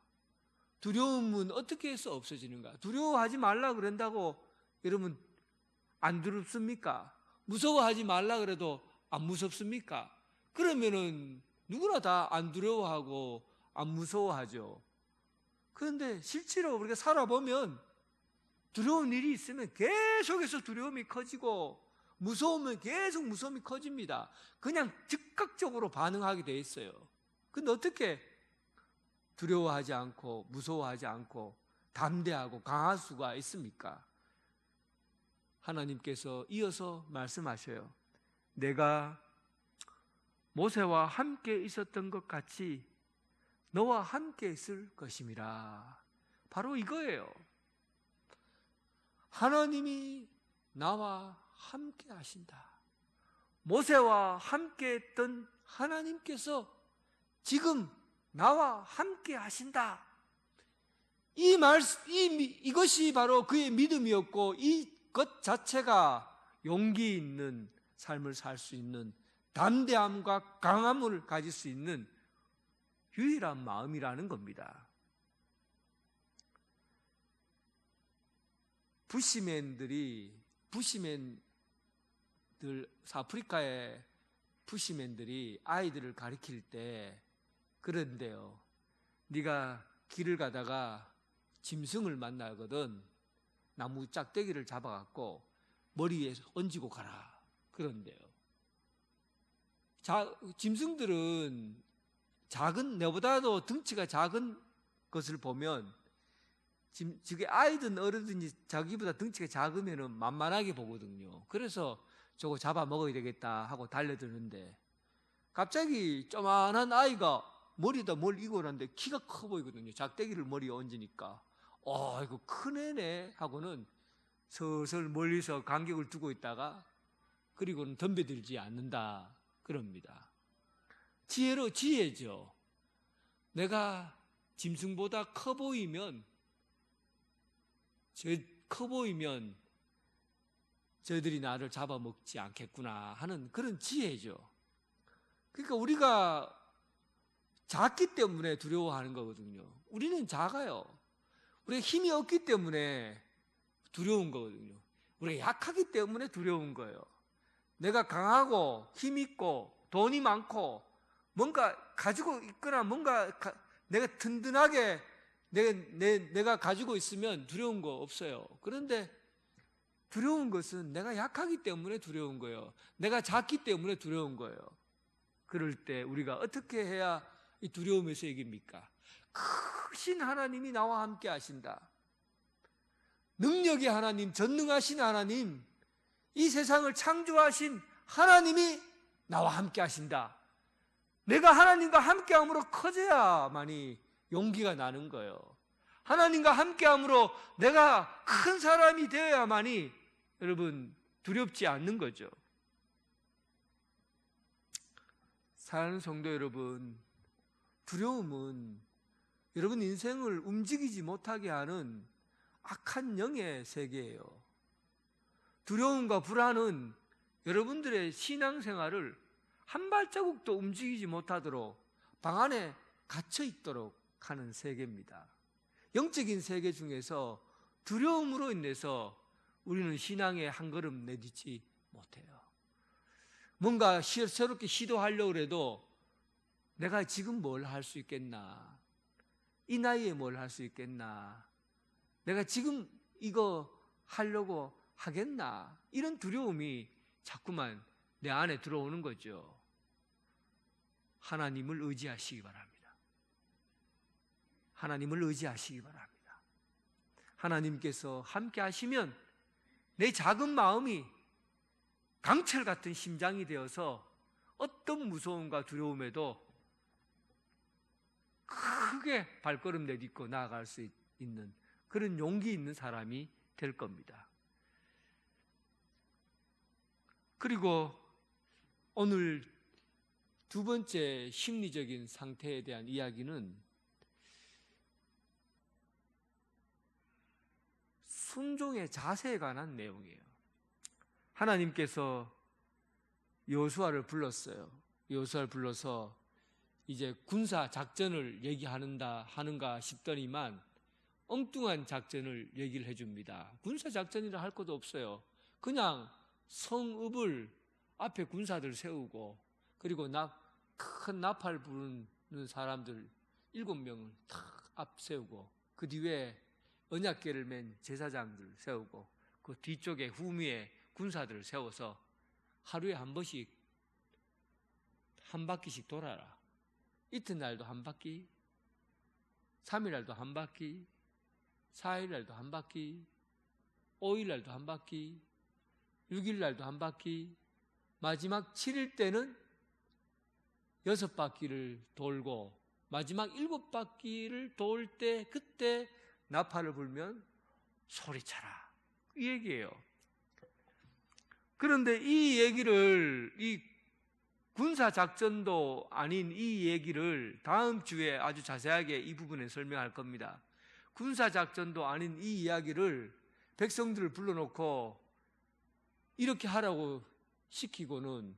두려움은 어떻게 해서 없어지는가? 두려워하지 말라 그런다고 여러분 안 두렵습니까? 무서워하지 말라 그래도 안 무섭습니까? 그러면은 누구나 다 안 두려워하고 안 무서워하죠. 그런데 실제로 우리가 살아보면 두려운 일이 있으면 계속해서 두려움이 커지고 무서우면 계속 무서움이 커집니다. 그냥 즉각적으로 반응하게 돼 있어요. 근데 어떻게 두려워하지 않고 무서워하지 않고 담대하고 강할 수가 있습니까? 하나님께서 이어서 말씀하셔요. 내가 모세와 함께 있었던 것 같이 너와 함께 있을 것임이라. 바로 이거예요. 하나님이 나와 함께 하신다. 모세와 함께 했던 하나님께서 지금 나와 함께 하신다. 이것이 바로 그의 믿음이었고 이것 자체가 용기 있는 삶을 살 수 있는 담대함과 강함을 가질 수 있는 유일한 마음이라는 겁니다. 부시맨 아프리카의 푸시맨들이 아이들을 가리킬 때 그런데요. 네가 길을 가다가 짐승을 만나거든 나무 짝대기를 잡아갖고 머리 위에 얹고 가라. 그런데요. 짐승들은 내보다도 덩치가 작은 것을 보면 저게 아이든 어른든지 자기보다 덩치가 작으면 만만하게 보거든요. 그래서 저거 잡아 먹어야 되겠다 하고 달려드는데 갑자기 조만한 아이가 머리에다 뭘 이고 오는데 키가 커 보이거든요. 작대기를 머리에 얹으니까 이거 큰 애네 하고는 슬슬 멀리서 간격을 두고 있다가 그리고는 덤벼들지 않는다 그럽니다. 지혜죠. 내가 짐승보다 커 보이면 저희들이 나를 잡아먹지 않겠구나 하는 그런 지혜죠. 그러니까 우리가 작기 때문에 두려워하는 거거든요. 우리는 작아요. 우리가 힘이 없기 때문에 두려운 거거든요. 우리가 약하기 때문에 두려운 거예요. 내가 강하고 힘 있고 돈이 많고 뭔가 가지고 있거나 뭔가 내가 든든하게 내가 가지고 있으면 두려운 거 없어요. 그런데 두려운 것은 내가 약하기 때문에 두려운 거예요. 내가 작기 때문에 두려운 거예요. 그럴 때 우리가 어떻게 해야 이 두려움에서 이깁니까? 크신 하나님이 나와 함께 하신다. 능력의 하나님, 전능하신 하나님, 이 세상을 창조하신 하나님이 나와 함께 하신다. 내가 하나님과 함께함으로 커져야만이 용기가 나는 거예요. 하나님과 함께함으로 내가 큰 사람이 되어야만이 여러분 두렵지 않는 거죠. 사랑하는 성도 여러분, 두려움은 여러분 인생을 움직이지 못하게 하는 악한 영의 세계예요. 두려움과 불안은 여러분들의 신앙생활을 한 발자국도 움직이지 못하도록 방 안에 갇혀 있도록 하는 세계입니다. 영적인 세계 중에서 두려움으로 인해서 우리는 신앙에 한 걸음 내딛지 못해요. 뭔가 새롭게 시도하려고 해도 내가 지금 뭘 할 수 있겠나? 이 나이에 뭘 할 수 있겠나? 내가 지금 이거 하려고 하겠나? 이런 두려움이 자꾸만 내 안에 들어오는 거죠. 하나님을 의지하시기 바랍니다. 하나님을 의지하시기 바랍니다. 하나님께서 함께 하시면 내 작은 마음이 강철 같은 심장이 되어서 어떤 무서움과 두려움에도 크게 발걸음 내딛고 나아갈 수 있는 그런 용기 있는 사람이 될 겁니다. 그리고 오늘 두 번째 심리적인 상태에 대한 이야기는 순종의 자세에 관한 내용이에요. 하나님께서 여호수아를 불렀어요. 여호수아를 불러서 이제 군사 작전을 하는가 싶더니만 엉뚱한 작전을 얘기를 해줍니다. 군사 작전이라 할 것도 없어요. 그냥 성읍을 앞에 군사들 세우고 그리고 큰 나팔 부르는 사람들 7명을 탁 앞 세우고 그 뒤에 언약궤를 맨 제사장들 세우고 그 뒤쪽에 후미에 군사들을 세워서 하루에 한 번씩 한 바퀴씩 돌아라. 이튿날도 한 바퀴, 3일날도 한 바퀴, 4일날도 한 바퀴, 5일날도 한 바퀴, 6일날도 한 바퀴, 마지막 7일 때는 6바퀴를 돌고 마지막 7바퀴를 돌 때 그때 나팔을 불면 소리쳐라. 이 얘기예요. 그런데 이 얘기를 이 군사작전도 아닌 이 얘기를 다음 주에 아주 자세하게 이 부분에 설명할 겁니다. 군사작전도 아닌 이 이야기를 백성들을 불러놓고 이렇게 하라고 시키고는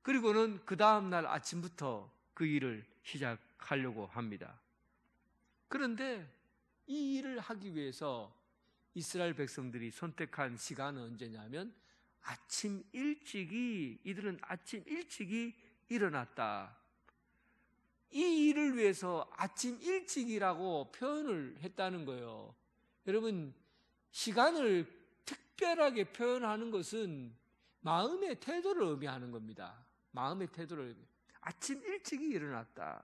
그리고는 그 다음날 아침부터 그 일을 시작하려고 합니다. 그런데 이 일을 하기 위해서 이스라엘 백성들이 선택한 시간은 언제냐면 이들은 아침 일찍이 일어났다. 이 일을 위해서 아침 일찍이라고 표현을 했다는 거예요. 여러분, 시간을 특별하게 표현하는 것은 마음의 태도를 의미하는 겁니다. 마음의 태도를 아침 일찍이 일어났다.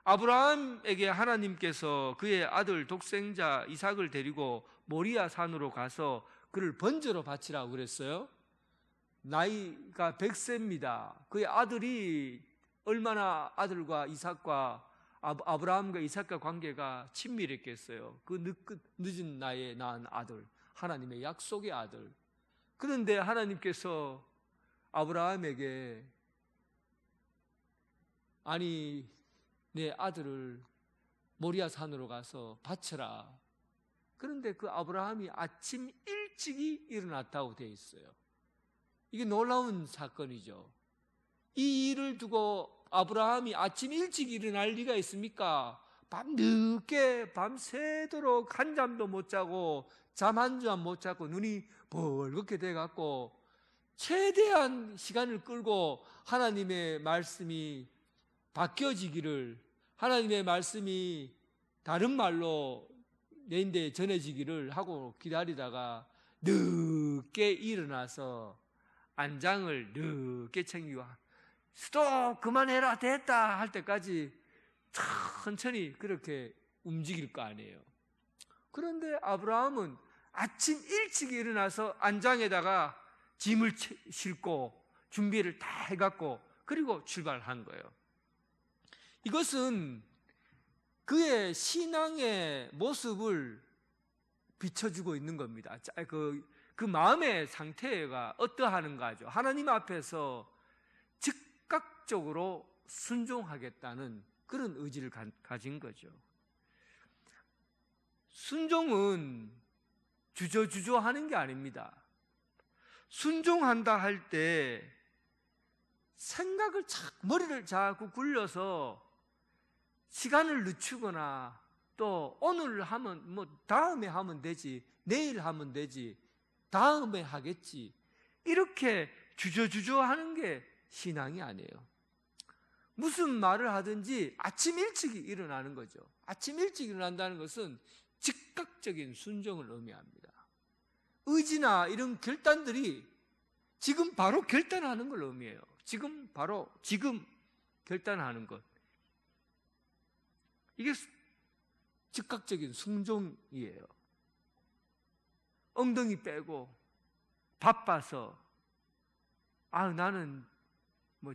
아브라함에게 하나님께서 그의 아들 독생자 이삭을 데리고 모리아 산으로 가서 그를 번제로 바치라고 그랬어요. 나이가 100세입니다. 그의 아들이 얼마나 아들과 이삭과 아브라함과 이삭과 관계가 친밀했겠어요. 그 늦은 나이에 낳은 아들, 하나님의 약속의 아들. 그런데 하나님께서 아브라함에게 아니 내 아들을 모리아 산으로 가서 바쳐라. 그런데 그 아브라함이 아침 일찍이 일어났다고 되어 있어요. 이게 놀라운 사건이죠. 이 일을 두고 아브라함이 아침 일찍 일어날 리가 있습니까? 밤늦게 밤새도록 한잠도 못 자고 잠 한 잠 못 자고 눈이 벌겋게 돼갖고 최대한 시간을 끌고 하나님의 말씀이 바뀌어지기를, 하나님의 말씀이 다른 말로 내인데 전해지기를 하고 기다리다가 늦게 일어나서 안장을 늦게 챙기고 스톱 그만해라 됐다 할 때까지 천천히 그렇게 움직일 거 아니에요. 그런데 아브라함은 아침 일찍 일어나서 안장에다가 짐을 싣고 준비를 다 해갖고 그리고 출발한 거예요. 이것은 그의 신앙의 모습을 비춰주고 있는 겁니다. 그 마음의 상태가 어떠하는가죠. 하나님 앞에서 즉각적으로 순종하겠다는 그런 의지를 가진 거죠. 순종은 주저주저 하는 게 아닙니다. 순종한다 할 때 생각을 머리를 자꾸 굴려서 시간을 늦추거나 또 오늘 하면 다음에 하면 되지, 내일 하면 되지, 다음에 하겠지, 이렇게 주저주저 하는 게 신앙이 아니에요. 무슨 말을 하든지 아침 일찍 일어나는 거죠. 아침 일찍 일어난다는 것은 즉각적인 순종을 의미합니다. 의지나 이런 결단들이 지금 바로 결단하는 걸 의미해요. 지금 결단하는 것. 이게 즉각적인 순종이에요. 엉덩이 빼고 바빠서 나는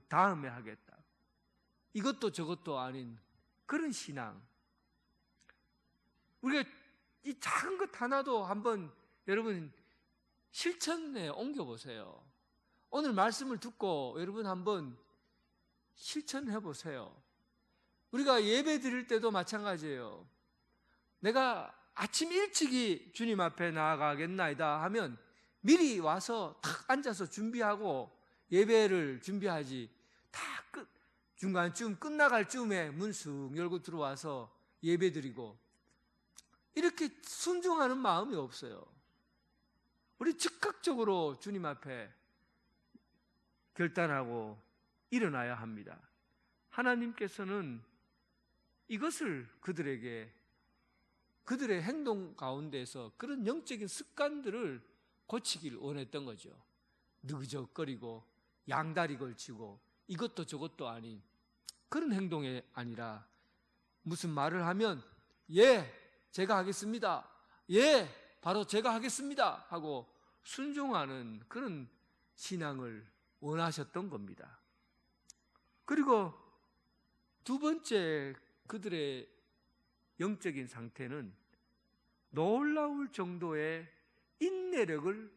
다음에 하겠다, 이것도 저것도 아닌 그런 신앙. 우리가 이 작은 것 하나도 한번 여러분 실천에 옮겨보세요. 오늘 말씀을 듣고 여러분 한번 실천해 보세요. 우리가 예배 드릴 때도 마찬가지예요. 내가 아침 일찍이 주님 앞에 나아가겠나이다 하면 미리 와서 탁 앉아서 준비하고 예배를 준비하지, 다 중간쯤 끝나갈 쯤에 문 쑥 열고 들어와서 예배 드리고 이렇게 순종하는 마음이 없어요. 우리 즉각적으로 주님 앞에 결단하고 일어나야 합니다. 하나님께서는 이것을 그들의 행동 가운데서 그런 영적인 습관들을 고치길 원했던 거죠. 느그적거리고 양다리 걸치고 이것도 저것도 아닌 그런 행동이 아니라 무슨 말을 하면 예, 제가 하겠습니다, 예, 바로 제가 하겠습니다 하고 순종하는 그런 신앙을 원하셨던 겁니다. 그리고 두 번째 그들의 영적인 상태는 놀라울 정도의 인내력을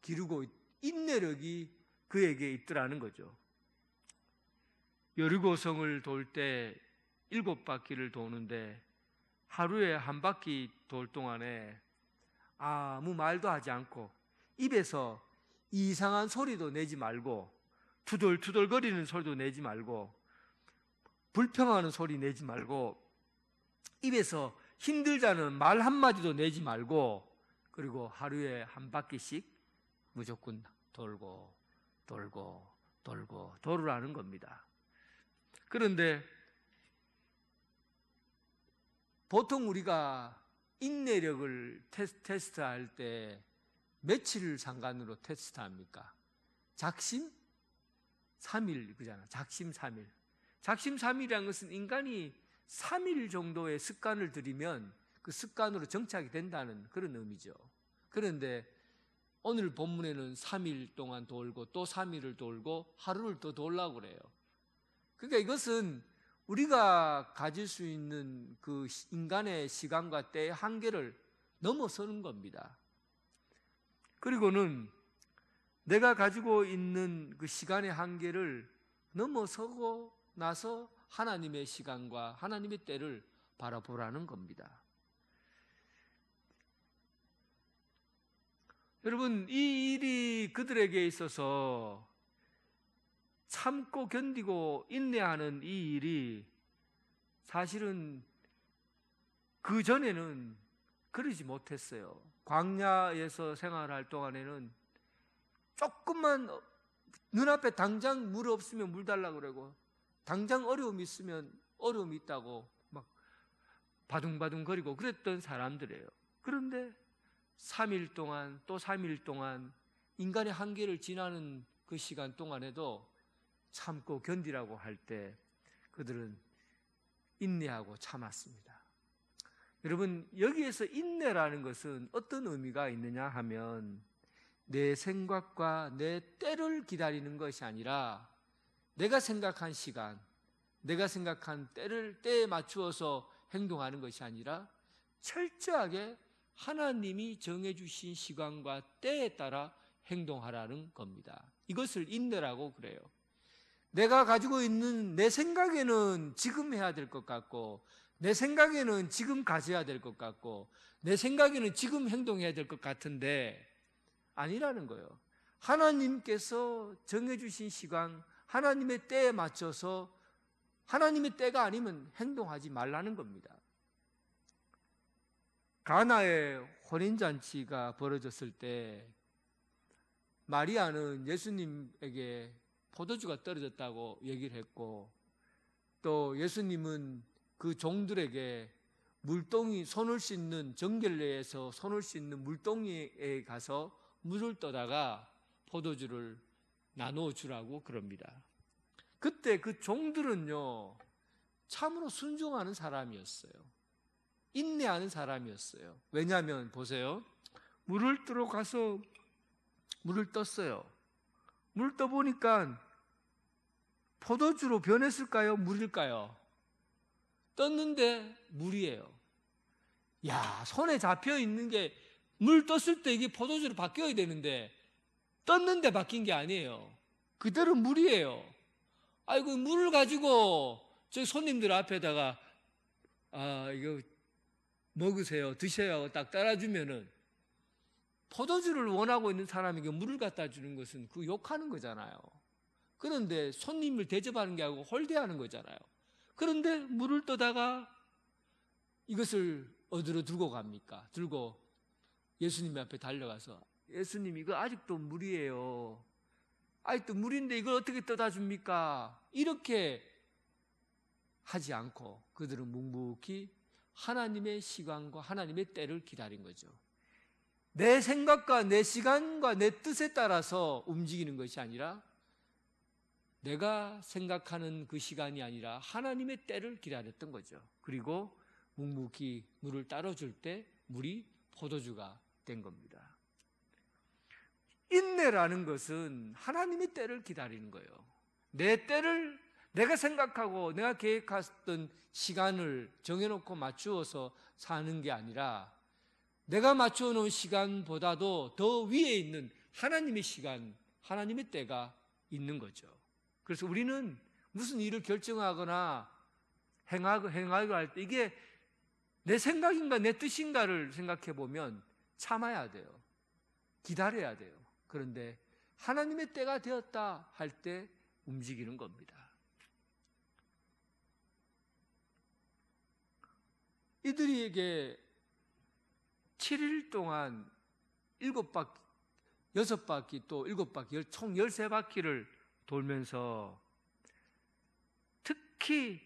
기르고 인내력이 그에게 있더라는 거죠. 여리고성을 돌 때 7바퀴를 도는데 하루에 한 바퀴 돌 동안에 아무 말도 하지 않고 입에서 이상한 소리도 내지 말고 투덜투덜거리는 소리도 내지 말고 불평하는 소리 내지 말고 입에서 힘들다는 말 한마디도 내지 말고 그리고 하루에 한 바퀴씩 무조건 돌고 돌고 돌고 돌으라는 겁니다. 그런데 보통 우리가 인내력을 테스트할 때 며칠을 상관으로 테스트합니까? 작심 3일 그잖아. 작심 3일. 작심 3일이라는 것은 인간이 3일 정도의 습관을 들이면 그 습관으로 정착이 된다는 그런 의미죠. 그런데 오늘 본문에는 3일 동안 돌고 또 3일을 돌고 하루를 더 돌라고 그래요. 그러니까 이것은 우리가 가질 수 있는 그 인간의 시간과 때의 한계를 넘어서는 겁니다. 그리고는 내가 가지고 있는 그 시간의 한계를 넘어서고 나서 하나님의 시간과 하나님의 때를 바라보라는 겁니다. 여러분, 이 일이 그들에게 있어서 참고 견디고 인내하는 이 일이 사실은 그 전에는 그러지 못했어요. 광야에서 생활할 동안에는 조금만 눈앞에 당장 물 없으면 물 달라고 그러고 당장 어려움이 있으면 어려움이 있다고 막 바둥바둥거리고 그랬던 사람들이에요. 그런데 3일 동안 또 3일 동안 인간의 한계를 지나는 그 시간 동안에도 참고 견디라고 할 때 그들은 인내하고 참았습니다. 여러분, 여기에서 인내라는 것은 어떤 의미가 있느냐 하면 내 생각과 내 때를 기다리는 것이 아니라 내가 생각한 시간, 내가 생각한 때에 맞추어서 행동하는 것이 아니라 철저하게 하나님이 정해주신 시간과 때에 따라 행동하라는 겁니다. 이것을 인내라고 그래요. 내가 가지고 있는 내 생각에는 지금 해야 될 것 같고 내 생각에는 지금 가져야 될 것 같고 내 생각에는 지금 행동해야 될 것 같은데 아니라는 거예요. 하나님께서 정해주신 시간, 하나님의 때에 맞춰서 하나님의 때가 아니면 행동하지 말라는 겁니다. 가나의 혼인잔치가 벌어졌을 때 마리아는 예수님에게 포도주가 떨어졌다고 얘기를 했고 또 예수님은 그 종들에게 물동이 손을 씻는 정결례에서 손을 씻는 물동이에 가서 물을 떠다가 포도주를 나누어 주라고 그럽니다. 그때 그 종들은요 참으로 순종하는 사람이었어요. 인내하는 사람이었어요. 왜냐하면 보세요, 물을 뜨러 가서 물을 떴어요. 물을 떠보니까 포도주로 변했을까요? 물일까요? 떴는데 물이에요. 야, 손에 잡혀 있는 게 물 떴을 때 이게 포도주로 바뀌어야 되는데 떴는데 바뀐 게 아니에요. 그대로 물이에요. 아이고, 물을 가지고 저 손님들 앞에다가 이거 먹으세요, 드셔요 딱 따라주면은 포도주를 원하고 있는 사람에게 물을 갖다 주는 것은 그 욕하는 거잖아요. 그런데 손님을 대접하는 게 아니고 홀대하는 거잖아요. 그런데 물을 떠다가 이것을 어디로 들고 갑니까? 들고 예수님 앞에 달려가서 예수님, 이거 아직도 물이에요. 아직도 물인데 이걸 어떻게 떠다 줍니까? 이렇게 하지 않고 그들은 묵묵히 하나님의 시간과 하나님의 때를 기다린 거죠. 내 생각과 내 시간과 내 뜻에 따라서 움직이는 것이 아니라 내가 생각하는 그 시간이 아니라 하나님의 때를 기다렸던 거죠. 그리고 묵묵히 물을 따라줄 때 물이 포도주가 된 겁니다. 인내라는 것은 하나님의 때를 기다리는 거예요. 내 때를 내가 생각하고 내가 계획했던 시간을 정해놓고 맞추어서 사는 게 아니라 내가 맞춰놓은 시간보다도 더 위에 있는 하나님의 시간, 하나님의 때가 있는 거죠. 그래서 우리는 무슨 일을 결정하거나 행하고 할 때 이게 내 생각인가 내 뜻인가를 생각해 보면 참아야 돼요. 기다려야 돼요. 그런데 하나님의 때가 되었다 할 때 움직이는 겁니다. 이들에게 7일 동안 6바퀴 또 7바퀴 총 13바퀴를 돌면서 특히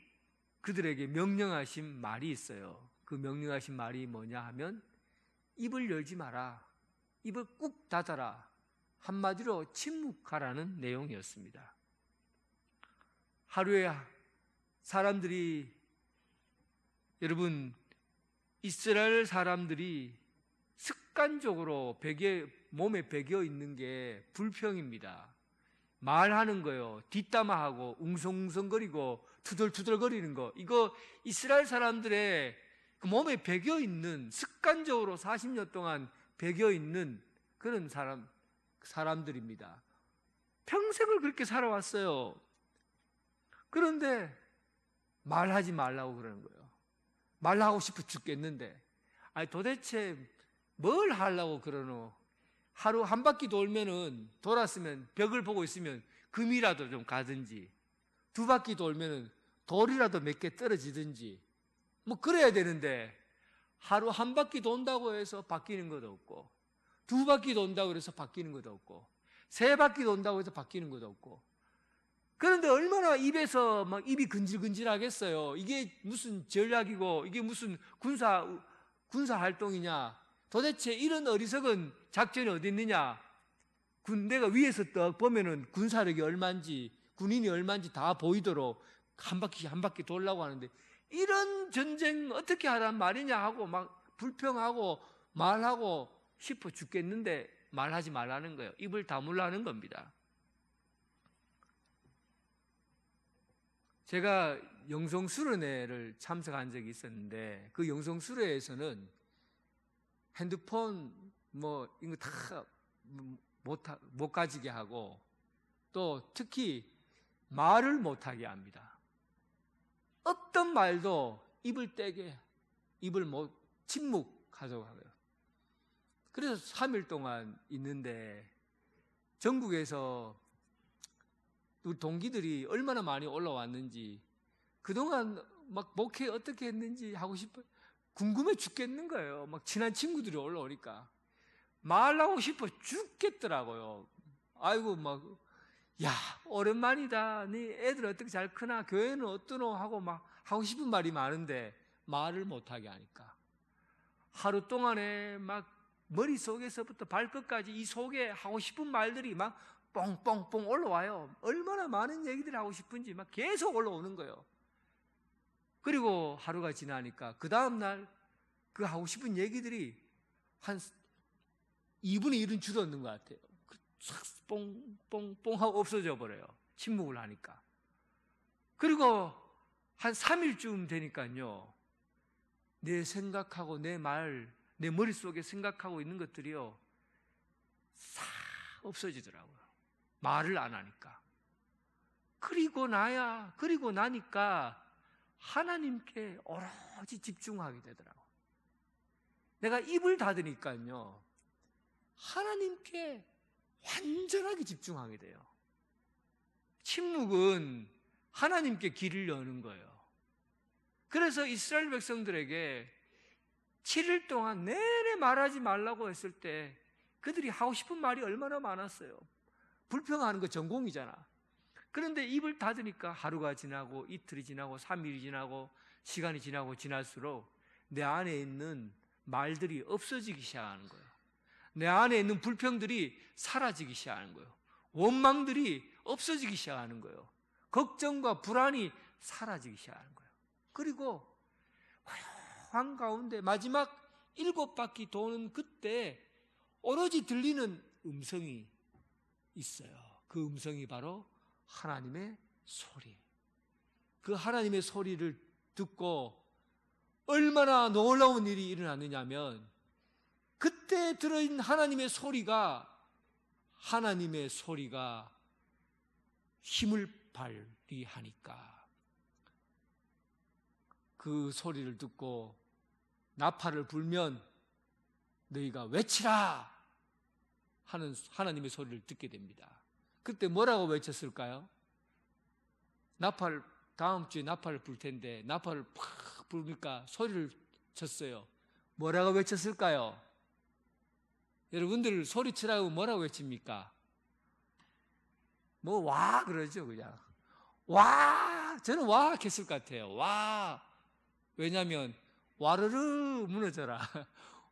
그들에게 명령하신 말이 있어요. 그 명령하신 말이 뭐냐 하면 입을 열지 마라, 입을 꾹 닫아라, 한마디로 침묵하라는 내용이었습니다. 하루에 사람들이, 여러분, 이스라엘 사람들이 습관적으로 몸에 배겨 있는 게 불평입니다. 말하는 거요, 뒷담화하고 웅성웅성거리고 투덜투덜거리는 거, 이거 이스라엘 사람들의 그 몸에 배겨 있는, 습관적으로 40년 동안 배겨 있는 그런 사람들입니다. 평생을 그렇게 살아왔어요. 그런데 말하지 말라고 그러는 거예요. 말하고 싶어 죽겠는데, 아니 도대체 뭘 하려고 그러노? 하루 한 바퀴 돌았으면, 벽을 보고 있으면 금이라도 좀 가든지, 2바퀴 돌면은 돌이라도 몇 개 떨어지든지, 뭐 그래야 되는데, 하루 한 바퀴 돈다고 해서 바뀌는 것도 없고, 2바퀴 돈다고 해서 바뀌는 것도 없고, 3바퀴 돈다고 해서 바뀌는 것도 없고. 그런데 얼마나 입에서 막 입이 근질근질하겠어요. 이게 무슨 전략이고 이게 무슨 군사 활동이냐? 도대체 이런 어리석은 작전이 어디 있느냐? 군대가 위에서 떡 보면은 군사력이 얼마인지, 군인이 얼마인지 다 보이도록 한 바퀴 돌라고 하는데, 이런 전쟁 어떻게 하란 말이냐 하고 막 불평하고 말하고 싶어 죽겠는데 말하지 말라는 거예요. 입을 다물라는 겁니다. 제가 영성수련회를 참석한 적이 있었는데, 그 영성수련회에서는 핸드폰 뭐 이거 다 못 가지게 하고, 또 특히 말을 못하게 합니다. 어떤 말도 입을 떼게, 침묵하자고 하고요. 그래서 3일 동안 있는데, 전국에서 우리 동기들이 얼마나 많이 올라왔는지, 그동안 막 목회 어떻게 했는지 하고 싶어요. 궁금해 죽겠는 거예요. 막 친한 친구들이 올라오니까 말하고 싶어 죽겠더라고요. 아이고 막, 야 오랜만이다, 네 애들 어떻게 잘 크나, 교회는 어떠노 하고 막 하고 싶은 말이 많은데 말을 못하게 하니까 하루 동안에 막 머릿속에서부터 발끝까지 이 속에 하고 싶은 말들이 막 뻥뻥뻥 올라와요. 얼마나 많은 얘기들을 하고 싶은지 막 계속 올라오는 거예요. 그리고 하루가 지나니까 그 다음날 그 하고 싶은 얘기들이 한 2분의 1은 줄었는 것 같아요. 싹 뽕뽕뽕 하고 없어져 버려요. 침묵을 하니까. 그리고 한 3일쯤 되니까요, 내 생각하고 내 머릿속에 생각하고 있는 것들이요 싹 없어지더라고요. 말을 안 하니까. 그리고 나니까 하나님께 오로지 집중하게 되더라고요. 내가 입을 닫으니까요, 하나님께 완전하게 집중하게 돼요. 침묵은 하나님께 길을 여는 거예요. 그래서 이스라엘 백성들에게 7일 동안 내내 말하지 말라고 했을 때 그들이 하고 싶은 말이 얼마나 많았어요. 불평하는 거 전공이잖아. 그런데 입을 닫으니까 하루가 지나고 이틀이 지나고 3일이 지나고 시간이 지날수록 내 안에 있는 말들이 없어지기 시작하는 거예요. 내 안에 있는 불평들이 사라지기 시작하는 거예요. 원망들이 없어지기 시작하는 거예요. 걱정과 불안이 사라지기 시작하는 거예요. 그리고 조용한 가운데 마지막 7바퀴 도는 그때 오로지 들리는 음성이 있어요. 그 음성이 바로 하나님의 소리. 그 하나님의 소리를 듣고 얼마나 놀라운 일이 일어났느냐면, 그때 들어있는 하나님의 소리가 힘을 발휘하니까 그 소리를 듣고 나팔을 불면 너희가 외치라 하는 하나님의 소리를 듣게 됩니다. 그때 뭐라고 외쳤을까요? 다음 주에 나팔을 불 텐데 나팔을 팍 부르니까 소리를 쳤어요. 뭐라고 외쳤을까요? 여러분들 소리치라고 뭐라고 외칩니까? 뭐 와 그러죠. 그냥 와. 저는 와 했을 것 같아요. 와. 왜냐하면 와르르 무너져라.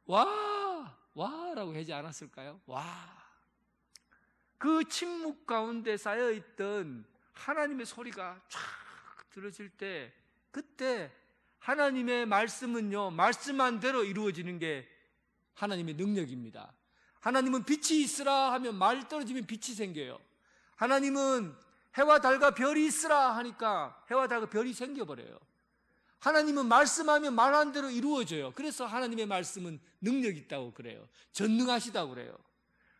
와라고 하지 않았을까요? 와. 그 침묵 가운데 쌓여있던 하나님의 소리가 쫙 들어질 때, 그때 하나님의 말씀은요, 말씀한 대로 이루어지는 게 하나님의 능력입니다. 하나님은 빛이 있으라 하면 말 떨어지면 빛이 생겨요. 하나님은 해와 달과 별이 있으라 하니까 해와 달과 별이 생겨버려요. 하나님은 말씀하면 말한 대로 이루어져요. 그래서 하나님의 말씀은 능력 있다고 그래요. 전능하시다고 그래요.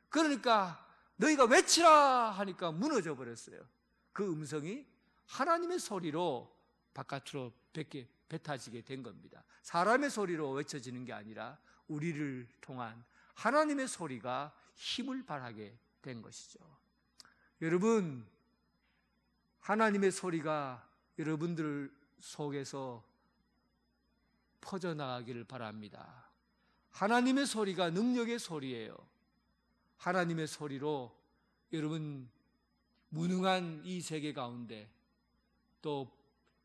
그러니까 너희가 외치라 하니까 무너져 버렸어요. 그 음성이 하나님의 소리로 바깥으로 뱉어지게 된 겁니다. 사람의 소리로 외쳐지는 게 아니라 우리를 통한 하나님의 소리가 힘을 발하게 된 것이죠. 여러분, 하나님의 소리가 여러분들 속에서 퍼져나가기를 바랍니다. 하나님의 소리가 능력의 소리예요. 하나님의 소리로 여러분 무능한 이 세계 가운데, 또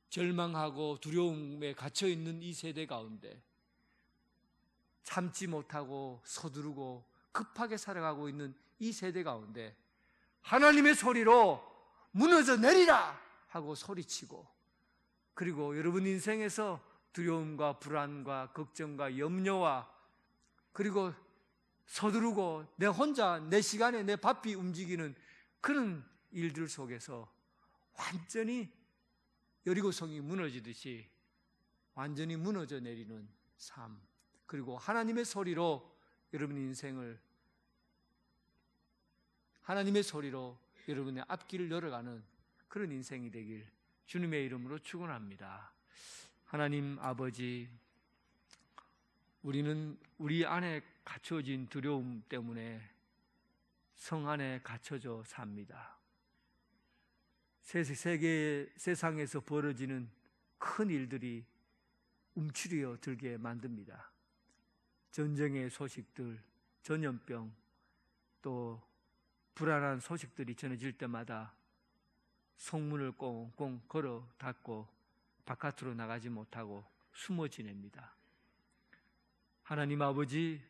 절망하고 두려움에 갇혀있는 이 세대 가운데 참지 못하고 서두르고 급하게 살아가고 있는 이 세대 가운데 하나님의 소리로 무너져 내리라 하고 소리치고, 그리고 여러분 인생에서 두려움과 불안과 걱정과 염려와, 그리고 서두르고 내 혼자 내 시간에 내 바삐 움직이는 그런 일들 속에서 완전히 여리고성이 무너지듯이 완전히 무너져 내리는 삶, 그리고 하나님의 소리로 여러분 인생을, 하나님의 소리로 여러분의 앞길을 열어가는 그런 인생이 되길 주님의 이름으로 축원합니다. 하나님 아버지, 우리는 우리 안에 갇혀진 두려움 때문에 성 안에 갇혀져 삽니다. 세상에서 벌어지는 큰 일들이 움츠려 들게 만듭니다. 전쟁의 소식들, 전염병, 또 불안한 소식들이 전해질 때마다 성문을 꽁꽁 걸어 닫고 바깥으로 나가지 못하고 숨어 지냅니다. 하나님 아버지,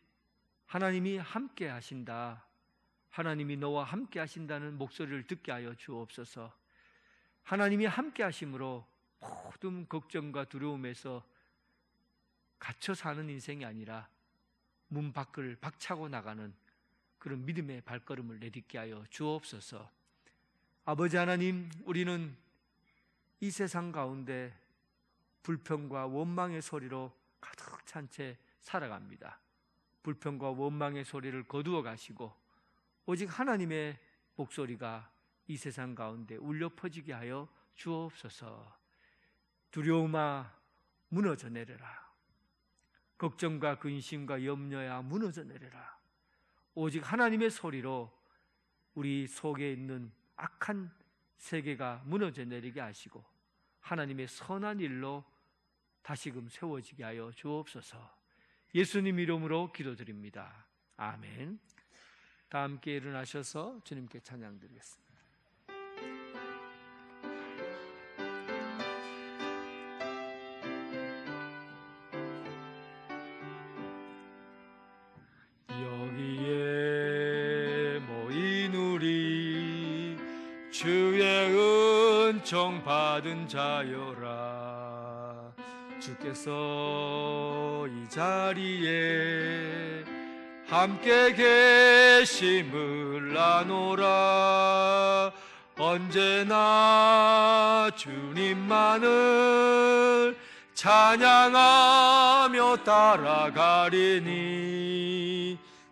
하나님이 함께 하신다, 하나님이 너와 함께 하신다는 목소리를 듣게 하여 주옵소서. 하나님이 함께 하심으로 모든 걱정과 두려움에서 갇혀 사는 인생이 아니라 문 밖을 박차고 나가는 그런 믿음의 발걸음을 내딛게 하여 주옵소서. 아버지 하나님, 우리는 이 세상 가운데 불평과 원망의 소리로 가득 찬 채 살아갑니다. 불평과 원망의 소리를 거두어 가시고 오직 하나님의 목소리가 이 세상 가운데 울려 퍼지게 하여 주옵소서. 두려움아 무너져 내려라. 걱정과 근심과 염려야 무너져 내려라. 오직 하나님의 소리로 우리 속에 있는 악한 세계가 무너져 내리게 하시고 하나님의 선한 일로 다시금 세워지게 하여 주옵소서. 예수님 이름으로 기도드립니다. 아멘. 다 함께 일어나셔서 주님께 찬양 드리겠습니다. 여기에 모인 우리 주의 은총 받은 자여라. 주께서 이 자리에 함께 계심을 아노라. 언제나 주님만을 찬양하며 따라가리니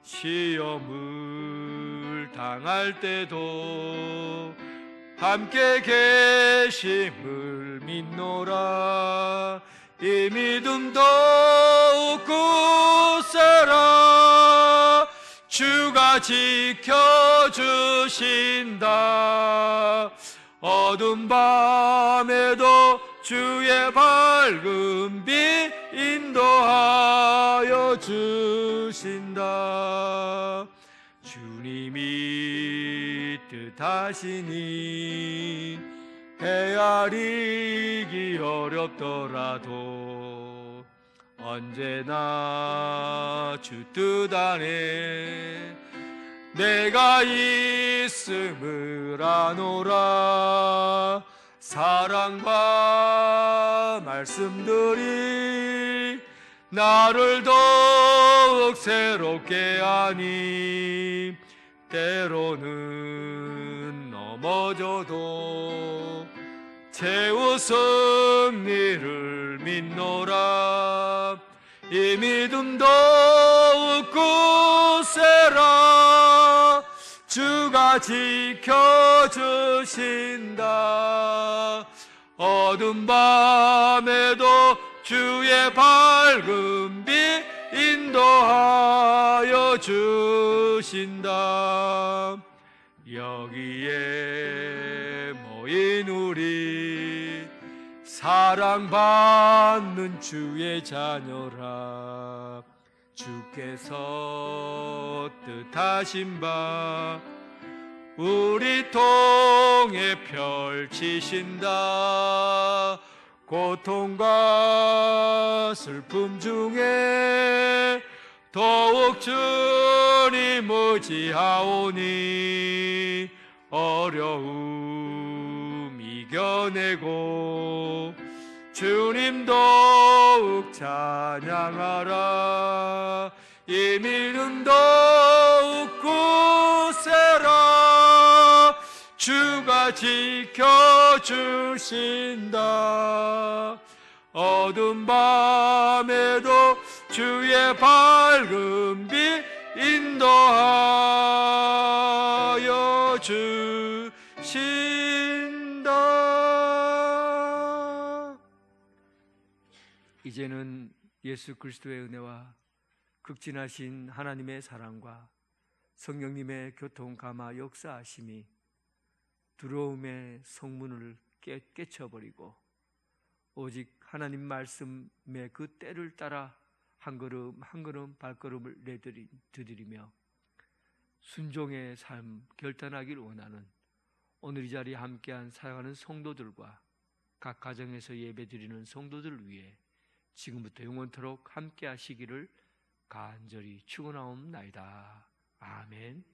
시험을 당할 때도 함께 계심을 믿노라. 이 믿음 더욱 굳세라. 주가 지켜주신다. 어두운 밤에도 주의 밝은 빛 인도하여 주신다. 뜻하시니 헤아리기 어렵더라도 언제나 주 뜻 안에 내가 있음을 아노라. 사랑과 말씀들이 나를 더욱 새롭게 하니 때로는 넘어져도 최후 승리를 믿노라. 이 믿음 더욱 굳세라. 주가 지켜주신다. 어두운 밤에도 주의 밝은 빛 인도하여 주신다. 여기에 모인 우리 사랑받는 주의 자녀라. 주께서 뜻하신 바 우리 통해 펼치신다. 고통과 슬픔 중에 더욱 주님 의지하오니 어려움 이겨내고 주님 더욱 찬양하라. 이 믿음 더욱 굳세라. 주가 지켜주신다. 어두운 밤에도 주의 밝은 빛 인도하여 주신다. 이제는 예수 그리스도의 은혜와 극진하신 하나님의 사랑과 성령님의 교통 감화 역사하심이 두려움의 성문을 깨쳐버리고 오직 하나님 말씀의 그 때를 따라 한 걸음 한 걸음 발걸음을 내디디며 순종의 삶 결단하기를 원하는 오늘 이 자리에 함께한 사역하는 성도들과 각 가정에서 예배드리는 성도들을 위해 지금부터 영원토록 함께 하시기를 간절히 축원하옵나이다. 아멘.